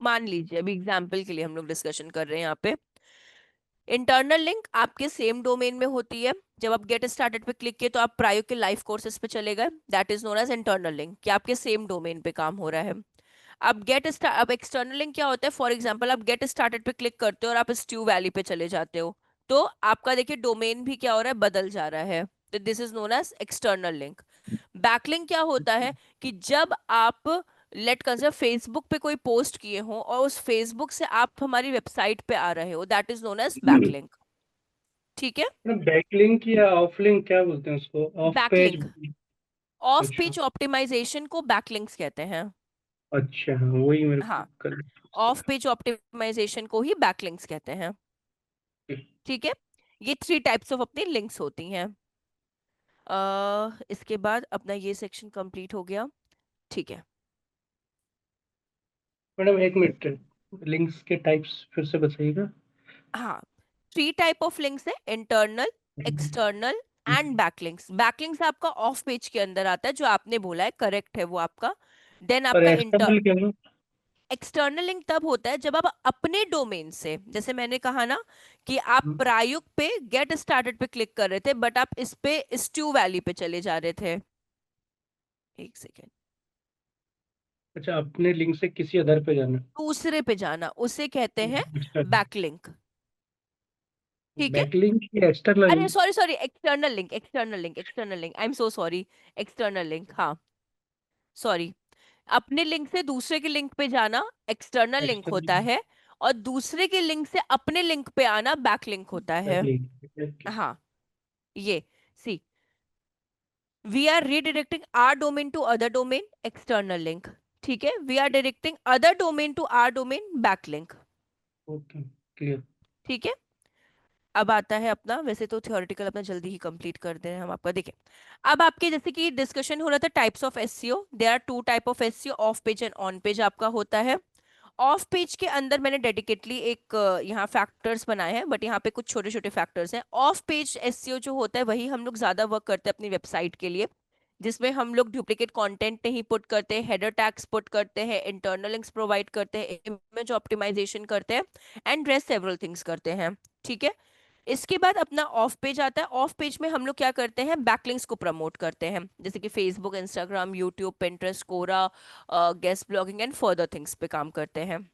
मान लीजिए, अभी एग्जाम्पल के लिए हम लोग डिस्कशन कर रहे हैं यहाँ पे, इंटरनल लिंक आपके सेम डोमेन में होती है। जब आप गेट स्टार्टेड पे क्लिक किए तो आप प्रायो के लाइव कोर्सेज पे चले गए, that is known as internal link, कि आपके सेम डोमेन पे काम हो रहा है। अब एक्सटर्नल लिंक क्या होता है, फॉर एग्जांपल आप गेट स्टार्टेड पे क्लिक करते हो और आप स्ट्यू वैली पे चले जाते हो, तो आपका देखिए डोमेन भी क्या हो रहा है, बदल जा रहा है, तो this is known as external link. Backlink क्या होता है कि जब आप, लेट कंसिडर, फेसबुक पे कोई पोस्ट किए हो और उस फेसबुक से आप हमारी वेबसाइट पे आ रहे हो, that is known as backlink. ठीक है, बैकलिंक या ऑफलिंक क्या बोलते हैं उसको, ऑफ पेज? बैकलिंक। ऑफ अच्छा। पेज ऑप्टिमाइजेशन को बैकलिंक्स कहते हैं। अच्छा, हाँ, वही मेरे को हाँ, कर। ऑफ पेज ऑप्टिमाइजेशन को ही बैकलिंक्स कहते हैं। ठीक है, ये थ्री टाइप्स ऑफ अपनी लिंक्स होती हैं। इसके बाद अपना ये सेक्शन कंप्लीट हो गया। ठीक है, मैडम एक मिनट, लिंक्स के टाइप्स फिर से बताइएगा। हाँ, थ्री टाइप ऑफ लिंक्स है, internal, external and backlinks. Backlinks आपका ऑफ पेज के अंदर आता है, जो आपने बोला है करेक्ट है वो आपका। देन और आपका इंटर एक्सटर्नल क्या है? एक्सटर्नल लिंक तब होता है जब आप अपने डोमेन से, जैसे मैंने कहा ना कि आप प्रायुक्त पे गेट स्टार्टेड पे क्लिक कर रहे थे, बट आप इस पे स्ट्यू वैली पे चले जा रहे थे। एक सेकेंड, अच्छा, अपने लिंक से किसी अदर पे जाना। दूसरे पे जाना, उसे कहते हैं एक्सटर्नल। बैकलिंक। ठीक है, बैकलिंक या एक्सटर्नल अरे link? Sorry sorry, external link, external link, external link, I am so sorry. External link, हाँ, सॉरी। अपने लिंक से दूसरे के लिंक पे जाना एक्सटर्नल लिंक होता एक्सटर्नल है, और दूसरे के लिंक से अपने लिंक पे आना बैकलिंक होता है। बैकलिंक। हाँ, ये, see, we are redirecting our domain to other domain, external link. ठीक है, we are directing other domain to our domain, backlink. Okay, clear. ठीक है, अब आता है अपना, वैसे तो थ्योरेटिकल अपना जल्दी ही कंप्लीट कर दे रहे हैं हम आपका, देखिए, अब आपके जैसे कि डिस्कशन हो रहा था types of SEO, there are two type of SEO, off page and on page आपका होता है। ऑफ पेज के अंदर मैंने डेडिकेटली एक यहाँ फैक्टर्स बनाए हैं, बट यहाँ पे कुछ छोटे छोटे फैक्टर्स हैं। ऑफ पेज एसईओ जो होता है वही हम लोग ज्यादा वर्क करते हैं अपनी वेबसाइट के लिए, जिसमें हम लोग डुप्लीकेट कंटेंट नहीं पुट करते, हेडर टैग्स पुट करते हैं, इंटरनल लिंक्स प्रोवाइड करते हैं, इमेज ऑप्टिमाइजेशन करते हैं, एंड रेस्ट सेवरल थिंग्स करते हैं। ठीक है, इसके बाद अपना ऑफ पेज आता है। ऑफ पेज में हम लोग क्या करते हैं, बैकलिंक्स को प्रमोट करते हैं, जैसे कि Facebook, Instagram, YouTube, Pinterest, Quora, guest blogging and further things पे काम करते हैं।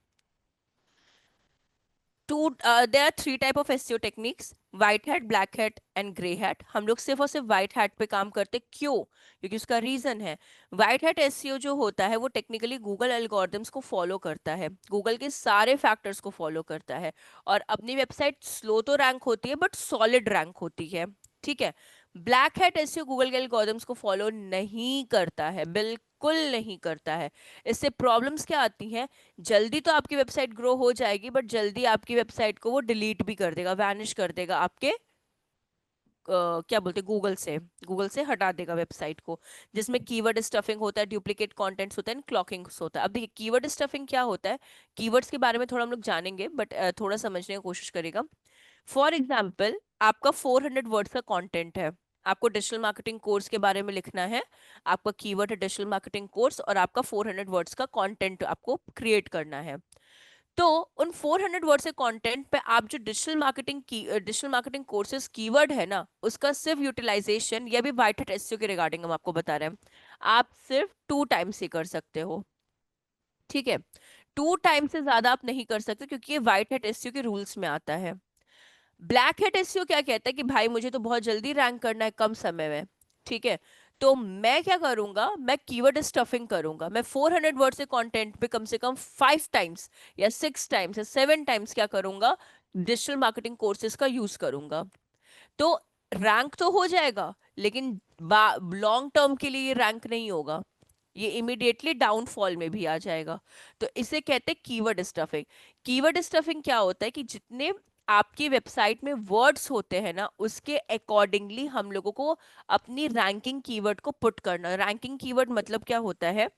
To there are three type of SEO techniques, white hat, black hat and grey hat. हम लोग सिर्फ और सिर्फ व्हाइट हैट पे काम करते, क्यों? क्योंकि उसका रीजन है, व्हाइट हैट एसईओ जो होता है वो टेक्निकली गूगल एल्गोरिथम्स को फॉलो करता है, गूगल के सारे फैक्टर्स को फॉलो करता है, और अपनी वेबसाइट स्लो तो रैंक होती है बट सॉलिड रैंक होती है। ठीक है, ब्लैक हैट एसईओ गूगल के एल्गोरिथम्स को फॉलो नहीं करता है, बिल्कुल नहीं करता है। इससे प्रॉब्लम्स क्या आती हैं? जल्दी तो आपकी वेबसाइट ग्रो हो जाएगी, बट जल्दी आपकी वेबसाइट को वो डिलीट भी कर देगा, वैनिश कर देगा आपके क्या बोलते हैं, गूगल से हटा देगा वेबसाइट को। जिसमें कीवर्ड स्टफिंग होता है, डुप्लीकेट कंटेंट्स होता है, क्लॉकिंग्स होता है। अब देखिए कीवर्ड स्टफिंग क्या होता है, कीवर्ड्स के बारे में थोड़ा हम लोग जानेंगे, बट थोड़ा समझने की कोशिश करेगा। फॉर एग्जाम्पल, आपका 400 वर्ड्स का कंटेंट है, आपको डिजिटल मार्केटिंग कोर्स के बारे में लिखना है, आपका कीवर्ड है डिजिटल मार्केटिंग कोर्स, और आपका 400 वर्ड्स का कंटेंट आपको क्रिएट करना है। तो उन 400 वर्ड से कंटेंट पे आप जो डिजिटल मार्केटिंग कोर्सेज कीवर्ड है ना, उसका सिर्फ यूटिलाइजेशन, या भी वाइट हैट एसईओ के रिगार्डिंग हम आपको बता रहे हैं, आप सिर्फ 2 टाइम्स ही कर सकते हो। ठीक है, 2 टाइम से ज्यादा आप नहीं कर सकते, क्योंकि ये वाइट हैट एसईओ के रूल्स में आता है। ब्लैक हैट एसईओ क्या कहता है कि भाई मुझे तो बहुत जल्दी रैंक करना है कम समय में। ठीक है, तो मैं क्या करूंगा, मैं कीवर्ड स्टफिंग करूंगा, मैं 400 वर्ड से कंटेंट पे कम से कम 5 टाइम्स या 6 टाइम्स या 7 टाइम्स क्या करूंगा, डिजिटल मार्केटिंग कोर्सेज का यूज करूंगा। तो रैंक तो हो जाएगा, लेकिन लॉन्ग टर्म के लिए ये रैंक नहीं होगा, ये इमिडिएटली डाउनफॉल में भी आ जाएगा। तो इसे कहते हैं कीवर्ड स्टफिंग। कीवर्ड स्टफिंग क्या होता है कि जितने आपकी वेबसाइट में वर्ड्स होते हैं ना, उसके अकॉर्डिंगली हम लोगों को अपनी रैंकिंग कीवर्ड को पुट करना। रैंकिंग कीवर्ड मतलब क्या होता है,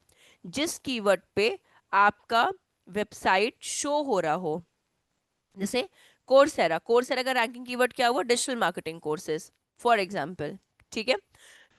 जिस कीवर्ड पे आपका वेबसाइट शो हो रहा हो। जैसे कोर्सेरा, कोर्सेरा का रैंकिंग कीवर्ड क्या हुआ, digital marketing courses, for example. ठीक है,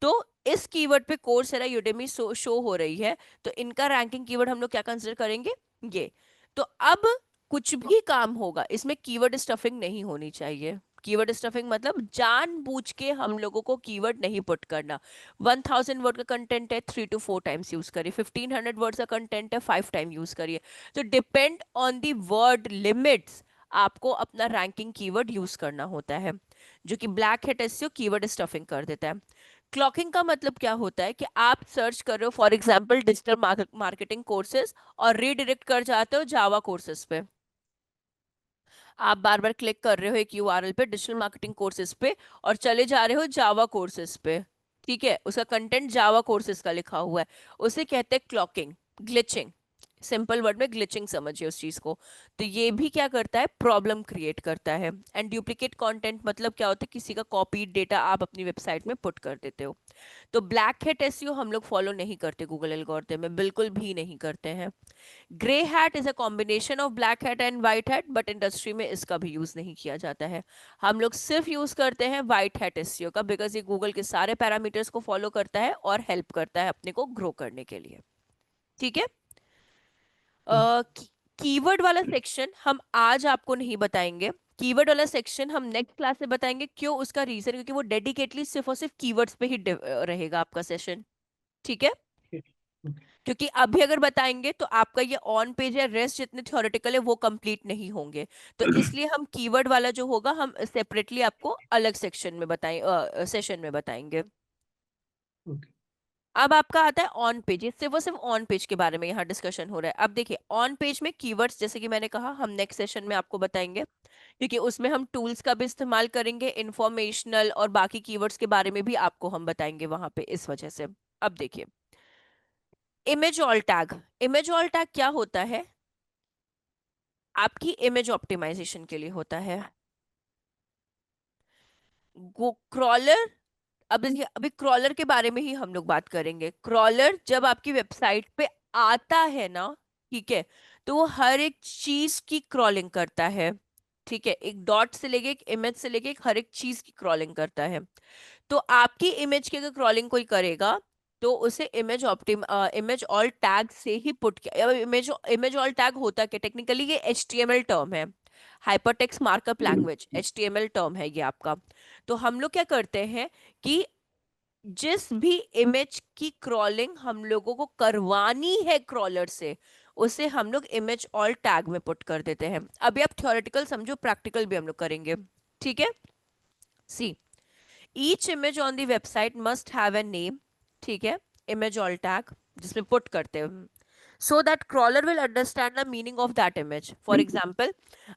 तो इस कीवर्ड पे कोर्सेरा यूडेमी शो हो रही है, तो इनका रैंकिंग कीवर्ड हम लोग क्या कंसिडर करेंगे, ये। तो अब कुछ भी काम होगा, इसमें कीवर्ड स्टफिंग नहीं होनी चाहिए। कीवर्ड स्टफिंग मतलब जानबूझ के हम लोगों को कीवर्ड नहीं पुट करना। 1000 वर्ड का कंटेंट है, 3 to 4 टाइम्स यूज करिए। 1500 वर्ड का कंटेंट है, 5 टाइम यूज करिए। तो depend on the word limits आपको अपना रैंकिंग कीवर्ड यूज करना होता है, जो कि black hat SEO keyword stuffing कर देता है। क्लॉकिंग का मतलब क्या होता है कि आप सर्च कर रहे हो for example digital marketing courses, और रीडायरेक्ट कर जाते हो जावा कोर्सेज पे। आप बार बार क्लिक कर रहे हो एक यूआरएल पे, डिजिटल मार्केटिंग कोर्सेज पे, और चले जा रहे हो जावा कोर्सेज पे। ठीक है, उसका कंटेंट जावा कोर्सेज का लिखा हुआ है, उसे कहते हैं क्लॉकिंग, ग्लिचिंग। सिंपल वर्ड में ग्लिचिंग समझिए उस चीज को। तो ये भी क्या करता है, प्रॉब्लम क्रिएट करता है। एंड डुप्लीकेट कंटेंट मतलब क्या होता है, किसी का कॉपी डेटा आप अपनी वेबसाइट में पुट कर देते हो। तो ब्लैक हैट एसईओ हम लोग फॉलो नहीं करते गूगल एल्गोरिथम में, बिल्कुल भी नहीं करते हैं। Grey hat is a combination of black hat and white hat, but industry में इसका भी यूज नहीं किया जाता है। हम लोग सिर्फ यूज करते हैं व्हाइट हैट एसईओ का, बिकॉज ये गूगल के सारे पैरामीटर्स को फॉलो करता है और हेल्प करता है अपने को ग्रो करने के लिए। ठीक है, कीवर्ड वाला सेक्शन हम आज आपको नहीं बताएंगे। कीवर्ड वाला सेक्शन हम नेक्स्ट क्लास में बताएंगे। क्यों, उसका रीजन क्योंकि वो डेडिकेटली सिर्फ और सिर्फ कीवर्ड्स पे ही रहेगा आपका सेशन। ठीक है, क्योंकि अभी अगर बताएंगे तो आपका ये ऑन पेज या रेस्ट जितने थ्योरेटिकल है वो कंप्लीट नहीं होंगे। तो इसलिए हम कीवर्ड वाला जो होगा हम सेपरेटली आपको अलग सेक्शन में सेशन में बताएंगे। ओके। अब आपका आता है ऑन पेज, इससे वो सिर्फ ऑन पेज के बारे में यहाँ डिस्कशन हो रहा है। अब देखिए ऑन पेज में कीवर्ड्स, जैसे कि मैंने कहा, हम नेक्स्ट सेशन में आपको बताएंगे, क्योंकि उसमें हम टूल्स का भी इस्तेमाल करेंगे, इंफॉर्मेशनल और बाकी कीवर्ड्स के बारे में भी आपको हम बताएंगे वहां पे, इस वजह से। अब देखिए image all tag. Image all tag क्या होता है, आपकी इमेज ऑप्टिमाइजेशन के लिए होता है। क्रॉलर, अब देखिए अभी क्रॉलर के बारे में ही हम लोग बात करेंगे। क्रॉलर जब आपकी वेबसाइट पे आता है ना, ठीक है, तो वो हर एक चीज की क्रॉलिंग करता है। ठीक है, एक डॉट से लेके एक इमेज से लेके एक हर एक चीज की क्रॉलिंग करता है। तो आपकी इमेज की अगर क्रॉलिंग कोई करेगा, तो उसे इमेज ऑल टैग से ही पुट किया। इमेज इमेज ऑल टैग होता क्या, टेक्निकली ये एचटीएमएल टर्म है, hypertext markup language, HTML term है ये आपका। तो हम लोग क्या करते हैं कि जिस भी इमेज की क्रॉलिंग हम लोगों को करवानी है क्रॉलर से, उसे हम लोग इमेज ऑल टैग में पुट कर देते हैं। अभी आप थ्योरेटिकल समझो, प्रैक्टिकल भी हम लोग करेंगे। ठीक है, see each image on the website must have a name. ठीक है, इमेज ऑल टैग जिसमें पुट करते हैं, so that crawler will understand the meaning of that image. For example,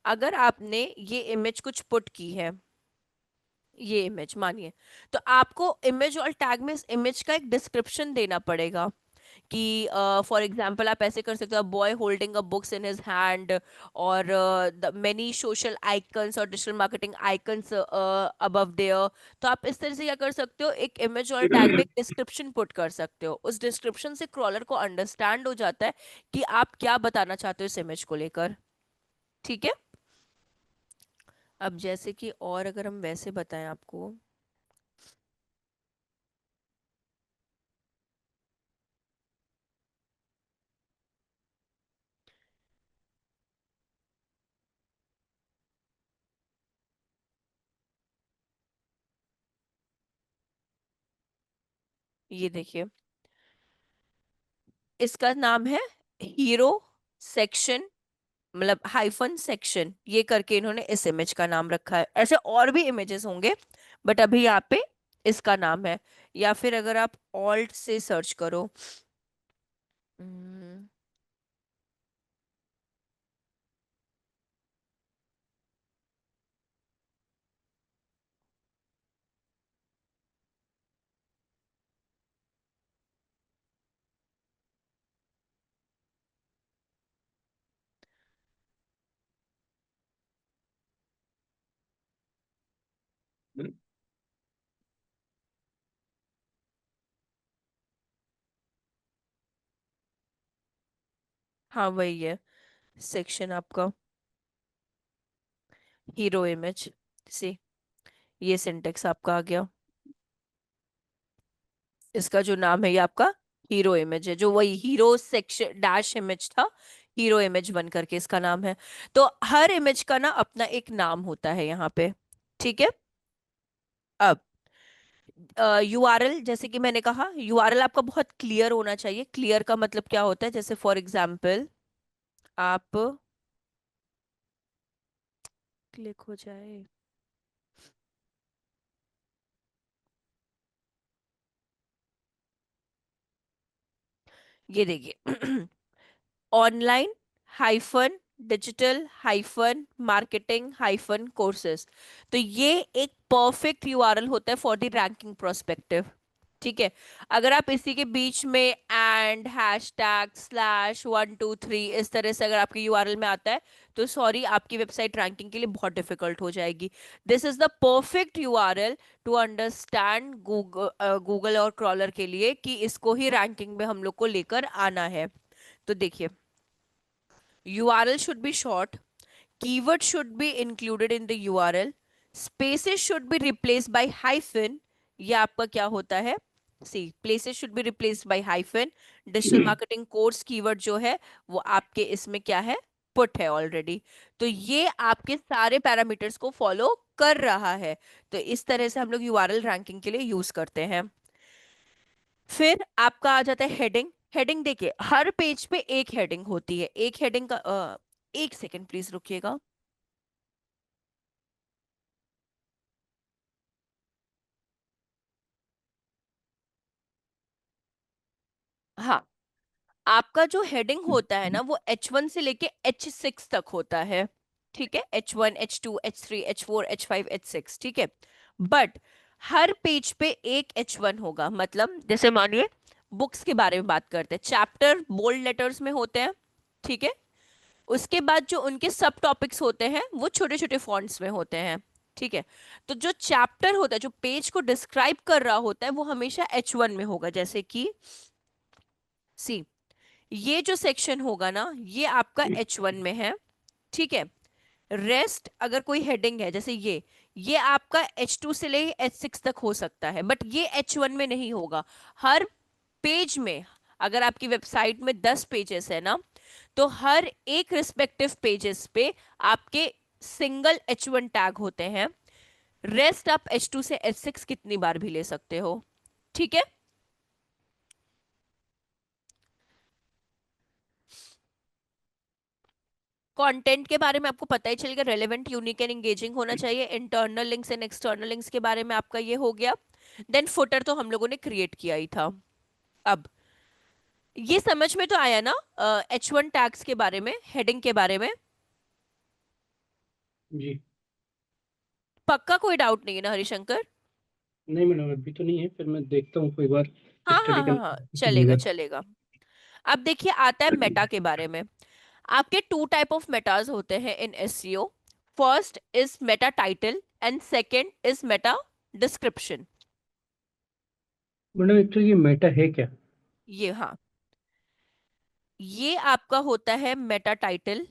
अगर आपने ये इमेज कुछ पुट की है, ये इमेज मानिए, तो आपको इमेज और टैग में इस इमेज का एक डिस्क्रिप्शन देना पड़ेगा कि फॉर एग्जाम्पल आप ऐसे कर सकते हो, boy holding a books in his hand, और द मेनी सोशल आइकन्स और digital marketing icons above there. तो आप इस तरह से क्या कर सकते हो, एक इमेज और टैग में एक डिस्क्रिप्शन पुट कर सकते हो। उस डिस्क्रिप्शन से क्रॉलर को अंडरस्टैंड हो जाता है कि आप क्या बताना चाहते हो इस इमेज को लेकर। ठीक है। अब जैसे कि और अगर हम वैसे बताएं आपको, ये देखिए, इसका नाम है हीरो सेक्शन, मतलब हाइफन सेक्शन, ये करके इन्होंने इस इमेज का नाम रखा है। ऐसे और भी इमेजेस होंगे, बट अभी यहाँ पे इसका नाम है। या फिर अगर आप ऑल्ट से सर्च करो, हम्म, हाँ वही है सेक्शन आपका, हीरो इमेज से, ये सिंटेक्स आपका आ गया। इसका जो नाम है ये आपका हीरो इमेज है, जो वही हीरो सेक्शन डैश इमेज था, हीरो इमेज बन करके इसका नाम है। तो हर इमेज का ना अपना एक नाम होता है यहाँ पे। ठीक है। अब यूआरएल, जैसे कि मैंने कहा, यूआरएल आपका बहुत क्लियर होना चाहिए। क्लियर का मतलब क्या होता है, जैसे फॉर एग्जांपल आप, क्लिक हो जाए, ये देखिए, online hyphen digital hyphen marketing hyphen courses. तो ये एक परफेक्ट यूआरएल होता है फॉर द रैंकिंग प्रोस्पेक्टिव। ठीक है। अगर आप इसी के बीच में एंड हैशटैग स्लैश 1 2 3 इस तरह से अगर आपके यूआरएल में आता है, तो सॉरी, आपकी वेबसाइट रैंकिंग के लिए बहुत डिफिकल्ट हो जाएगी। This is the perfect URL to understand Google, Google और क्रॉलर के लिए, कि इसको ही रैंकिंग में हम लोग को लेकर आना है। तो देखिए, URL should be short, keyword should be included in the URL, spaces should be replaced by hyphen। ये आपका क्या होता है, see places should be replaced by hyphen. Digital marketing course keyword जो है वो आपके इसमें क्या है, पुट है ऑलरेडी। तो ये आपके सारे पैरामीटर्स को फॉलो कर रहा है। तो इस तरह से हम लोग यूआरएल रैंकिंग के लिए यूज करते हैं। फिर आपका आ जाता है हेडिंग। हेडिंग देखिए, हर पेज पे एक हेडिंग होती है। एक हेडिंग का एक सेकंड प्लीज रुकिएगा। हाँ, आपका जो हेडिंग होता है ना, वो H1 से लेके H6 तक होता है। ठीक है, H1 H2 H3 H4 H5 H6, ठीक है। बट हर पेज पे एक H1 होगा। मतलब जैसे मानिए बुक्स के बारे में बात करते हैं, चैप्टर बोल्ड लेटर्स में होते हैं। ठीक है। उसके बाद जो उनके सब टॉपिक्स होते हैं वो छोटे छोटे फॉन्ट्स में होते हैं। ठीक है। तो जो चैप्टर होता है, जो पेज को डिस्क्राइब कर रहा होता है, वो हमेशा H1 में होगा। जैसे कि सी, ये जो सेक्शन होगा ना, ये आपका H1 में है। ठीक है। रेस्ट अगर कोई हेडिंग है, जैसे ये आपका H2 से ले H6 तक हो सकता है, बट ये H1 में नहीं होगा। हर पेज में, अगर आपकी वेबसाइट में 10 पेजेस है ना, तो हर एक रिस्पेक्टिव पेजेस पे आपके सिंगल H1 टैग होते हैं। रेस्ट आप H2 से H6 कितनी बार भी ले सकते हो। ठीक है। कंटेंट के बारे में आपको पता ही चलेगा, रेलेवेंट यूनिक एंड एंगेजिंग होना चाहिए। Internal links and external links के बारे में आपका ये हो गया। देन फुटर तो हम लोगों ने क्रिएट किया ही था। अब ये समझ में तो आया ना H1 टैग्स के बारे में, हेडिंग के बारे में। जी। पक्का कोई डाउट नहीं है ना हरिशंकर? नहीं मैडम, अभी तो नहीं है, फिर मैं देखता हूँ कोई बार, हाँ स्टडी हाँ हाँ करने हाँ, की चलेगा जगह। चलेगा। अब देखिए, आता है मेटा के बारे में। आपके टू टाइप ऑफ मेटाज होते हैं इन SEO. First is Meta title and second is Meta description. Madam actually ये मेटा है क्या? ये, हाँ, ये आपका होता है मेटा टाइटल।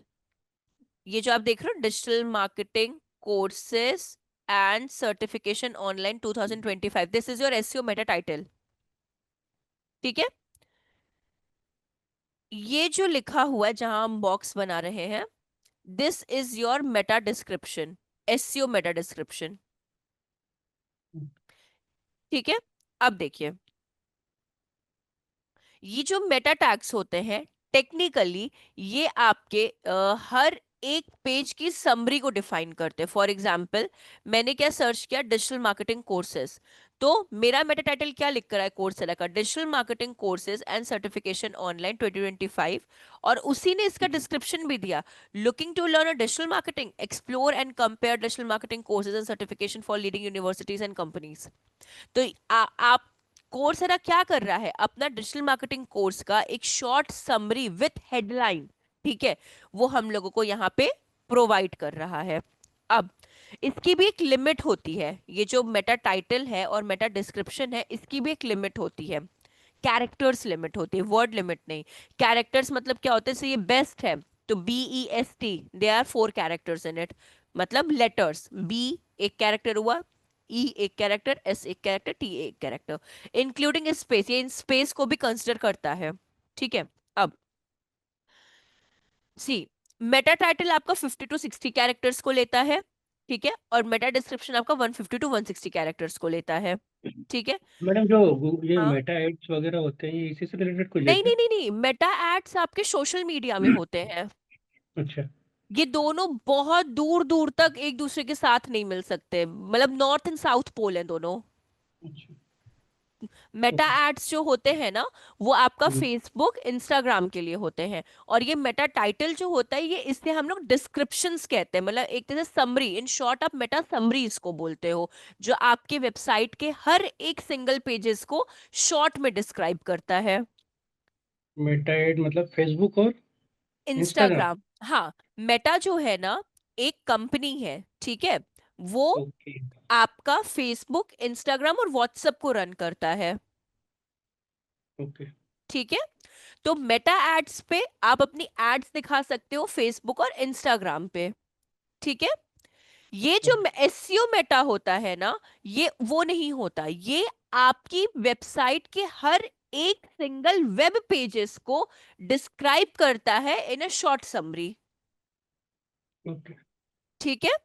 ये जो आप देख रहे हो, digital marketing courses and certification online 2025, this is your SEO Meta title. ठीक है। ये जो लिखा हुआ है जहां हम बॉक्स बना रहे हैं, this is your Meta description, SEO Meta description. ठीक है। अब देखिए, ये जो मेटा टैग्स होते हैं, टेक्निकली ये आपके हर एक पेज की समरी को डिफाइन करते हैं। फॉर एग्जाम्पल, मैंने क्या सर्च किया, डिजिटल मार्केटिंग कोर्सेज, तो मेरा मेटा टाइटल क्या लिख कर है कोर्सेला का, digital marketing courses and certification online 2025। और उसी ने इसका डिस्क्रिप्शन भी दिया, looking to learn a digital marketing, explore and compare digital marketing courses and certification for leading universities and companies. तो आप, कोर्सेरा क्या कर रहा है, अपना डिजिटल मार्केटिंग कोर्स का एक शॉर्ट समरी विथ हेडलाइन, ठीक है, वो हम लोगों को यहाँ पे प्रोवाइड कर रहा है। अब इसकी भी एक लिमिट होती है, ये जो मेटा टाइटल है और मेटा डिस्क्रिप्शन है, इसकी भी एक लिमिट होती है। कैरेक्टर्स लिमिट होती है, वर्ड लिमिट नहीं। कैरेक्टर्स मतलब क्या होते हैं, से ये बेस्ट है, तो BEST, they are 4 characters in it, मतलब लेटर्स। बी एक कैरेक्टर हुआ, ई एक कैरेक्टर, एस एक कैरेक्टर, टी एक कैरेक्टर, इंक्लूडिंग स्पेस, ये इन स्पेस को भी कंसिडर करता है। ठीक है। अब सी, मेटा टाइटल आपका 50 to 60 कैरेक्टर्स को लेता है, ठीक है, और मेटा डिस्क्रिप्शन आपका 150 to 160 कैरेक्टर्स को लेता है। ठीक है। मैडम जो ये हाँ, मेटा एड्स वगैरह होते हैं, ये इसी से रिलेटेड कुछ है नहीं क्या? नहीं नहीं नहीं, मेटा एड्स आपके सोशल मीडिया में होते हैं। अच्छा। ये दोनों बहुत दूर दूर तक एक दूसरे के साथ नहीं मिल सकते, मतलब नॉर्थ एंड साउथ पोल हैं दोनों। अच्छा। Meta okay. एड्स जो होते हैं ना, वो आपका हम्म, फेसबुक इंस्टाग्राम के लिए होते हैं। और ये मेटा टाइटल जो होता है, ये इससे हम लोग डिस्क्रिप्शंस कहते हैं, मतलब एक तरह से समरी, इन शॉर्ट आप मेटा समरी इसको बोलते हो, जो आपके वेबसाइट के हर एक सिंगल पेजेस को शॉर्ट में डिस्क्राइब करता है। मेटा एड मतलब फेसबुक और इंस्टाग्राम? इंस्टाग्राम, हाँ। मेटा जो है ना, एक कंपनी है, ठीक है, वो ओके। आपका फेसबुक, इंस्टाग्राम और व्हाट्सएप को रन करता है। ओके। ठीक है। तो मेटा एड्स पे आप अपनी एड्स दिखा सकते हो फेसबुक और इंस्टाग्राम पे। ठीक है। ये जो ओके। एसईओ मेटा होता है ना, ये वो नहीं होता, ये आपकी वेबसाइट के हर एक सिंगल वेब पेजेस को डिस्क्राइब करता है इन अ शॉर्ट समरी। ओके। ठीक है।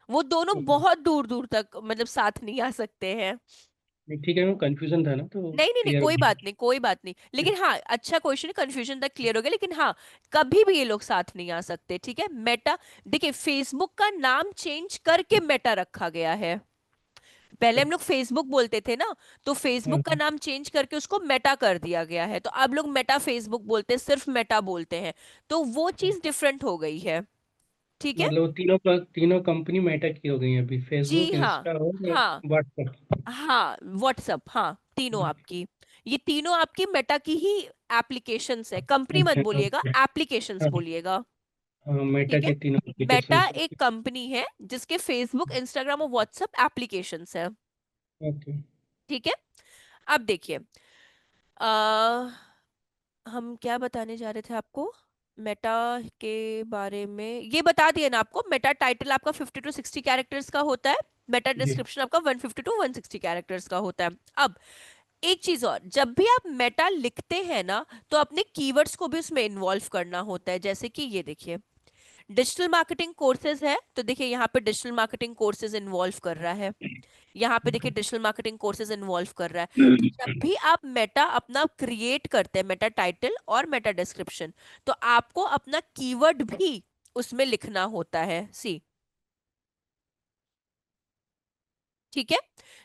वो दोनों ओके। बहुत दूर दूर तक मतलब साथ नहीं आ सकते हैं। नहीं, ठीक है मैम, कंफ्यूजन था ना तो नहीं नहीं नहीं, क्लियर हो कोई बात गया। नहीं, कोई बात नहीं, लेकिन हाँ, अच्छा क्वेश्चन, कंफ्यूजन तक क्लियर हो गया, लेकिन हाँ, कभी भी ये लोग साथ नहीं आ सकते। ठीक है। मेटा, देखिए, फेसबुक का नाम चेंज करके मेटा रखा गया है। पहले हम लोग फेसबुक बोलते थे ना, तो हाँ फेसबुक का हाँ। नाम चेंज करके उसको मेटा कर दिया गया है, तो अब लोग मेटा फेसबुक बोलते हैं, सिर्फ मेटा बोलते हैं, तो वो चीज डिफरेंट हो गई है। ठीक है। मतलब वो तीनों कंपनी मेटा की हो गई है अभी, जी फेसबुक, हाँ। इंस्टा और हाँ व्हाट्सएप। हाँ, व्हाट्सअप, हाँ, तीनों आपकी, ये तीनों आपकी मेटा की ही एप्लीकेशंस है, कंपनी मत अच्छा। बोलिएगा, ओके। एप्लीकेशंस हाँ बोलिएगा। हाँ, मेटा ठीक है। के तीनों मेटा एप्लीकेशंस। एक कंपनी है जिसके फेसबुक, इंस्टाग्राम और व्हाट्सएप एप्लीकेशंस है। ओके। ठीक है। अब देखिए, आ, हम क्या बताने जा रहे थे आपको, मेटा के बारे में ये बता दिया ना आपको, मेटा टाइटल आपका 50 to 60 कैरेक्टर्स का होता है, मेटा जी। डिस्क्रिप्शन आपका 150 to 160 कैरेक्टर्स का होता है। अब एक चीज और, जब भी आप मेटा लिखते हैं ना, तो अपने कीवर्ड्स को भी उसमें इन्वॉल्व करना होता है, जैसे कि ये देखिए, डिजिटल मार्केटिंग कोर्सेज है, तो देखिए यहाँ पे डिजिटल मार्केटिंग कोर्सेज इन्वॉल्व कर रहा है, यहाँ पे देखिए okay. Digital marketing courses involve कर रहा है। तो जब भी आप मेटा अपना क्रिएट करते हैं, मेटा टाइटल और मेटा डिस्क्रिप्शन, तो आपको अपना कीवर्ड भी उसमें लिखना होता है, सी। ठीक है,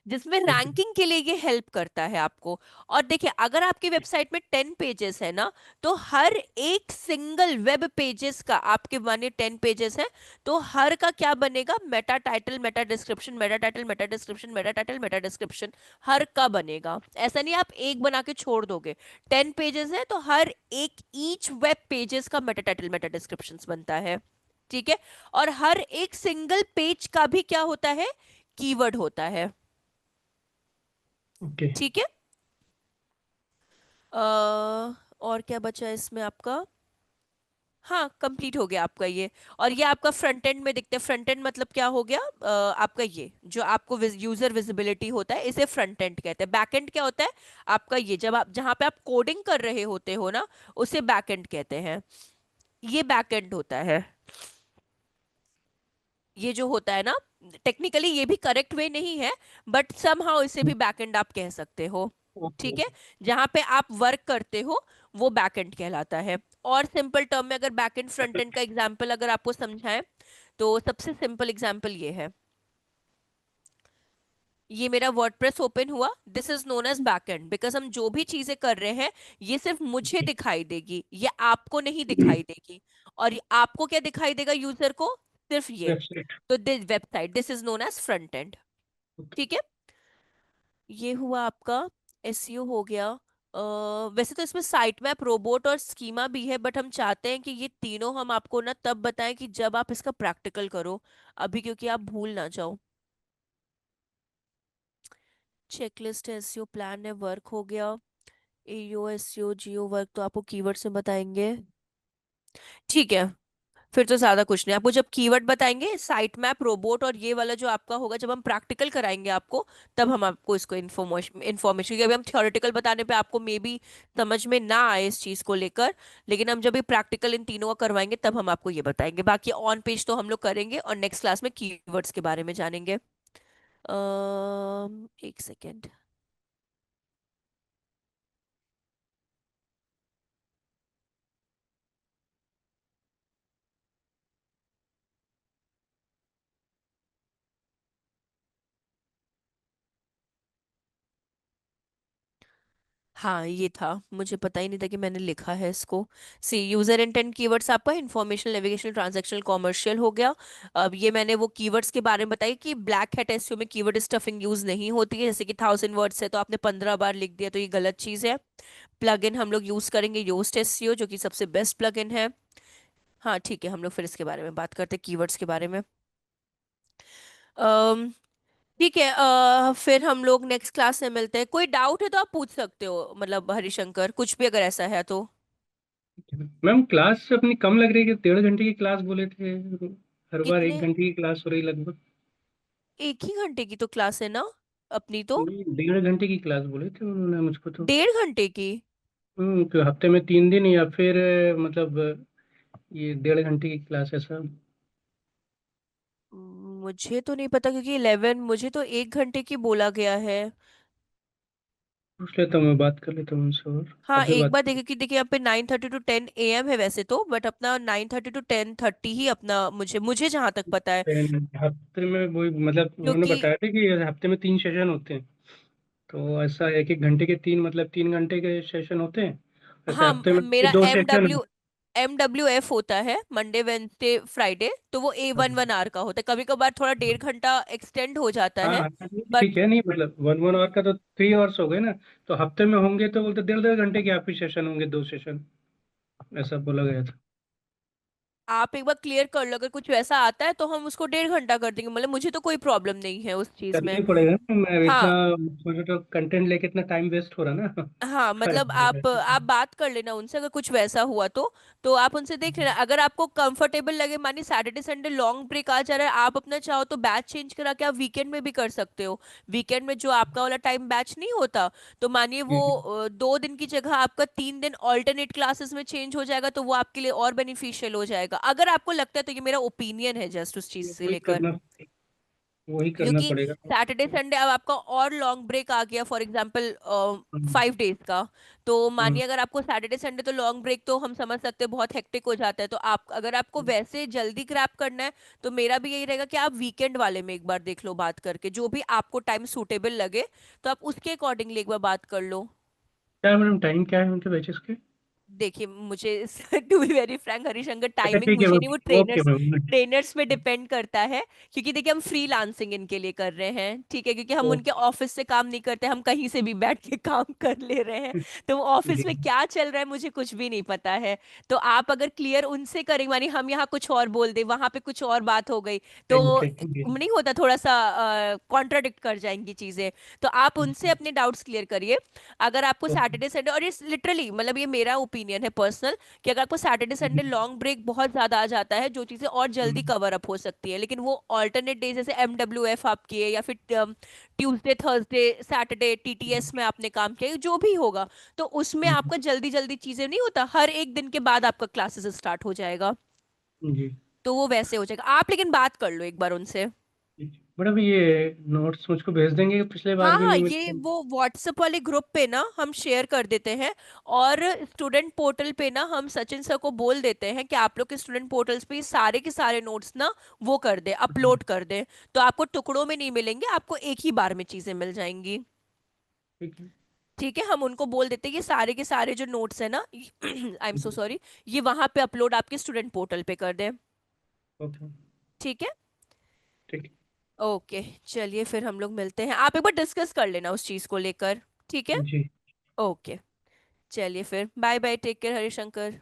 जिसमें ठीक है। रैंकिंग के लिए ये हेल्प करता है आपको। और देखिए, अगर आपकी वेबसाइट में 10 पेजेस है ना, तो हर एक सिंगल वेब पेजेस का, आपके माने 10 पेजेस है, तो हर का क्या बनेगा, meta title, meta description, meta title, meta description, meta title, meta description, हर का बनेगा। ऐसा नहीं आप एक बना के छोड़ दोगे। 10 पेजेस है तो हर एक ईच वेब पेजेस का मेटा टाइटल, मेटा डिस्क्रिप्शन बनता है। ठीक है, और हर एक सिंगल पेज का भी क्या होता है, कीवर्ड होता है। ओके। ठीक है। और क्या बचा है इसमें आपका, हाँ कंप्लीट हो गया आपका ये। और ये आपका फ्रंट एंड में दिखता है, फ्रंट एंड मतलब क्या हो गया, आपका ये जो आपको यूजर विजिबिलिटी होता है, इसे फ्रंट एंड कहते हैं। बैक एंड क्या होता है आपका, ये जब आप जहां पे आप कोडिंग कर रहे होते हो ना, उसे बैक एंड कहते हैं। ये बैक एंड होता है। ये जो होता है ना, टेक्निकली ये भी करेक्ट वे नहीं है, बट समहाउ इसे भी बैकएंड आप कह सकते हो। ओके। ठीक है, जहां पे आप वर्क करते हो वो बैकएंड कहलाता है। और सिंपल टर्म में अगर बैकएंड फ्रंट एंड का एग्जांपल अगर आपको समझाएं, तो सबसे सिंपल एग्जांपल ये है। ये मेरा वर्डप्रेस ओपन हुआ, this is known as backend, because हम जो भी चीजें कर रहे हैं ये सिर्फ मुझे दिखाई देगी, ये आपको नहीं दिखाई देगी। और ये आपको क्या दिखाई देगा यूजर को, सिर्फ ये। वेबसाइट। तो this website, this is known as front end. ठीक है, ये हुआ आपका एसईओ हो गया। वैसे तो इसमें साइट मैप, रोबोट और स्कीमा भी है, बट हम चाहते हैं कि ये तीनों हम आपको ना तब बताएं कि जब आप इसका प्रैक्टिकल करो, अभी क्योंकि आप भूल ना जाओ। चेकलिस्ट एसईओ, प्लान है, वर्क हो गया। एओ एसईओ जियो वर्क तो आपको कीवर्ड से बताएंगे। ठीक है, फिर तो ज्यादा कुछ नहीं, आपको जब कीवर्ड बताएंगे, साइट मैप, रोबोट और ये वाला जो आपका होगा, जब हम प्रैक्टिकल कराएंगे आपको, तब हम आपको इसको इन्फॉर्मेशन, क्योंकि अभी हम थ्योरेटिकल बताने पे आपको मे बी समझ में ना आए इस चीज को लेकर, लेकिन हम जब भी प्रैक्टिकल इन तीनों का करवाएंगे तब हम आपको ये बताएंगे। बाकी ऑन पेज तो हम लोग करेंगे, और नेक्स्ट क्लास में कीवर्ड्स के बारे में जानेंगे। एक सेकेंड। हाँ ये था, मुझे पता ही नहीं था कि मैंने लिखा है इसको। सी यूजर इंटेंट कीवर्ड्स आपका इंफॉर्मेशनल, नेविगेशनल, ट्रांजैक्शनल, कॉमर्शियल हो गया। अब ये मैंने वो कीवर्ड्स के बारे में बताया कि ब्लैक हैट एसईओ में कीवर्ड स्टफिंग यूज नहीं होती है, जैसे कि 1000 वर्ड्स है तो आपने 15 बार लिख दिया, तो ये गलत चीज है। प्लगइन हम लोग यूज करेंगे योस्ट एसईओ, जो कि सबसे बेस्ट प्लगइन है। हाँ ठीक है, हम लोग फिर इसके बारे में बात करते हैं, कीवर्ड्स के बारे में। अम्म, ठीक है, फिर हम लोग नेक्स्ट क्लास में मिलते हैं। कोई डाउट है तो आप पूछ सकते हो, मतलब हरिशंकर, कुछ भी अगर ऐसा है तो। मैम क्लास अपनी कम लग रही है कि 1.5 घंटे की क्लास बोले थे। हर बार एक कितने, घंटे की क्लास हो रही लगभग। एक ही घंटे की तो क्लास है ना अपनी तो। नहीं, 1.5 घंटे की क्लास बोले थे उन्होंने मुझको तो। 1.5 घंटे की। तो हफ्ते में 3 दिन या फिर मतलब ये 1.5 घंटे की क्लास है सर। मुझे तो नहीं पता, क्योंकि 11, मुझे तो 1 घंटे की बोला गया है। पूछ लेता हूँ, मैं बात कर लेता हूँ उनसे और हाँ अभी एक बात बार कर। देखिए कि देखिए यहाँ पे 9:30 to 10 AM है वैसे तो, बट अपना 9:30 to 10:30 ही अपना, मुझे जहां तक पता है। हफ्ते में वही मतलब उन्होंने क्योंकि बताया था कि हफ्ते में 3 सेशन होते हैं। तो ऐसा 1-1 घंटे के तीन मतलब 3 घंटे के सेशन होते हैं। ऐसे हाँ, हफ्ते में मेरा दो एम सेशन। डब्ल्यू MWF होता है, मंडे वेंसडे फ्राइडे, तो वो A 1 1 आवर का होता है, कभी कभार थोड़ा 1.5 घंटा एक्सटेंड हो जाता हाँ है। हाँ, ठीक बट है, नहीं मतलब 1-1 आवर का तो 3 आवर्स हो गए ना। तो हफ्ते में होंगे तो बोलते 1.5-1.5 घंटे के आपके सेशन होंगे, 2 सेशन। ऐसा बोला गया था। आप एक बार क्लियर कर लो, अगर कुछ वैसा आता है तो हम उसको 1.5 घंटा कर देंगे, मतलब मुझे तो कोई प्रॉब्लम नहीं है उस चीज करना में। ही पड़ेगा ना, मैं इतना हाँ मुझे तो कंटेंट लेके इतना टाइम वेस्ट हो रहा ना। हाँ, मतलब आप फायदा। आप बात कर लेना उनसे, अगर कुछ वैसा हुआ तो आप उनसे देख लेना। अगर आपको कंफर्टेबल लगे, मानिए सैटरडे संडे लॉन्ग ब्रेक आ जा रहा है, आप अपना चाहो तो बैच चेंज करा के आप वीकेंड में भी कर सकते हो। वीकेंड में जो आपका वाला टाइम बैच नहीं होता, तो मानिए वो हम्म। 2 दिन की जगह आपका 3 दिन ऑल्टरनेट क्लासेस में चेंज हो जाएगा, तो वो आपके लिए और बेनिफिशियल हो जाएगा, अगर आपको लगता है तो। ये मेरा ओपिनियन है जस्ट उस चीज से वही लेकर। करना। वही करना क्योंकि पड़ेगा। सैटरडे संडे अब आपका और लॉन्ग ब्रेक आ गया, फॉर एग्जाम्पल हम्म, 5 डेज का। तो हम्म, मानिए अगर आपको सैटरडे संडे तो लॉन्ग ब्रेक तो हम समझ सकते हैं बहुत हेक्टिक हो जाता है, तो आप अगर आपको वैसे जल्दी क्रैप करना है तो मेरा भी यही रहेगा कि आप वीकेंड वाले में एक बार देख लो बात करके, जो भी आपको टाइम सूटेबल लगे तो आप उसके अकॉर्डिंगली एक बार बात कर लो। क्या मैडम टाइम क्या है उनके बैचेस के? देखिए मुझे to be very frank Harishankar, अच्छा टाइमिंग ठीक है मुझे नहीं, वो ma'am, okay trainers ma'am. Trainers पे डिपेंड करता है। क्योंकि देखिए हम फ्रीलांसिंग इनके लिए कर रहे हैं, ठीक है, क्योंकि हम उनके ओके। ऑफिस से काम नहीं करते, हम कहीं से भी बैठ के काम कर ले रहे हैं। तो वो ऑफिस जी। में क्या चल रहा है मुझे कुछ भी नहीं पता है। तो आप अगर क्लियर उनसे करेंगे, मानी हम यहाँ कुछ और बोल दे, वहां पे कुछ और बात हो गई, तो ठीक ठीक जी। नहीं होता, थोड़ा सा कॉन्ट्राडिक्ट कर जाएंगी चीजें। तो आप उनसे अपने डाउट्स क्लियर करिए। अगर आपको ओके। सैटरडे संडे, और ये लिटरली मतलब ये मेरा ओपिनियन है पर्सनल, कि अगर आपको सैटरडे संडे लॉन्ग ब्रेक बहुत ज्यादा आ जाता है, जो चीजें और जल्दी कवर अप हो सकती है, लेकिन वो ऑल्टरनेट डे जैसे MWF आपकी है, या फिर ट्यूसडे थर्सडे सैटरडे TTS में आपने काम किया, जो भी होगा, तो उसमें आपका जल्दी जल्दी चीजें नहीं होता, हर एक दिन के बाद आपका क्लासेस स्टार्ट हो जाएगा। जी। तो वो वैसे हो जाएगा, आप लेकिन बात कर लो एक बार उनसे। मैडम ये नोट्स मुझको भेज देंगे, पिछले बार हाँ भी हाँ, नहीं ये मिले। वो व्हाट्सएप वाले ग्रुप पे ना हम शेयर कर देते हैं, और स्टूडेंट पोर्टल पे ना हम सचिन सर को बोल देते हैं कि आप लोग के स्टूडेंट पोर्टल्स पे ये सारे के सारे नोट्स ना वो कर दे, अपलोड कर दे। तो आपको टुकड़ों में नहीं मिलेंगे, आपको एक ही बार में चीजें मिल जाएंगी। ठीक है। ठीक है, हम उनको बोल देते हैं कि सारे के सारे जो नोट्स है ना आई एम सो सॉरी, ये वहां पे अपलोड आपके स्टूडेंट पोर्टल पे कर दे। ओके। ठीक है। ठीक ओके, चलिए फिर हम लोग मिलते हैं, आप एक बार डिस्कस कर लेना उस चीज को लेकर। ठीक है। है जी। ओके, चलिए फिर bye bye, take care Harishankar.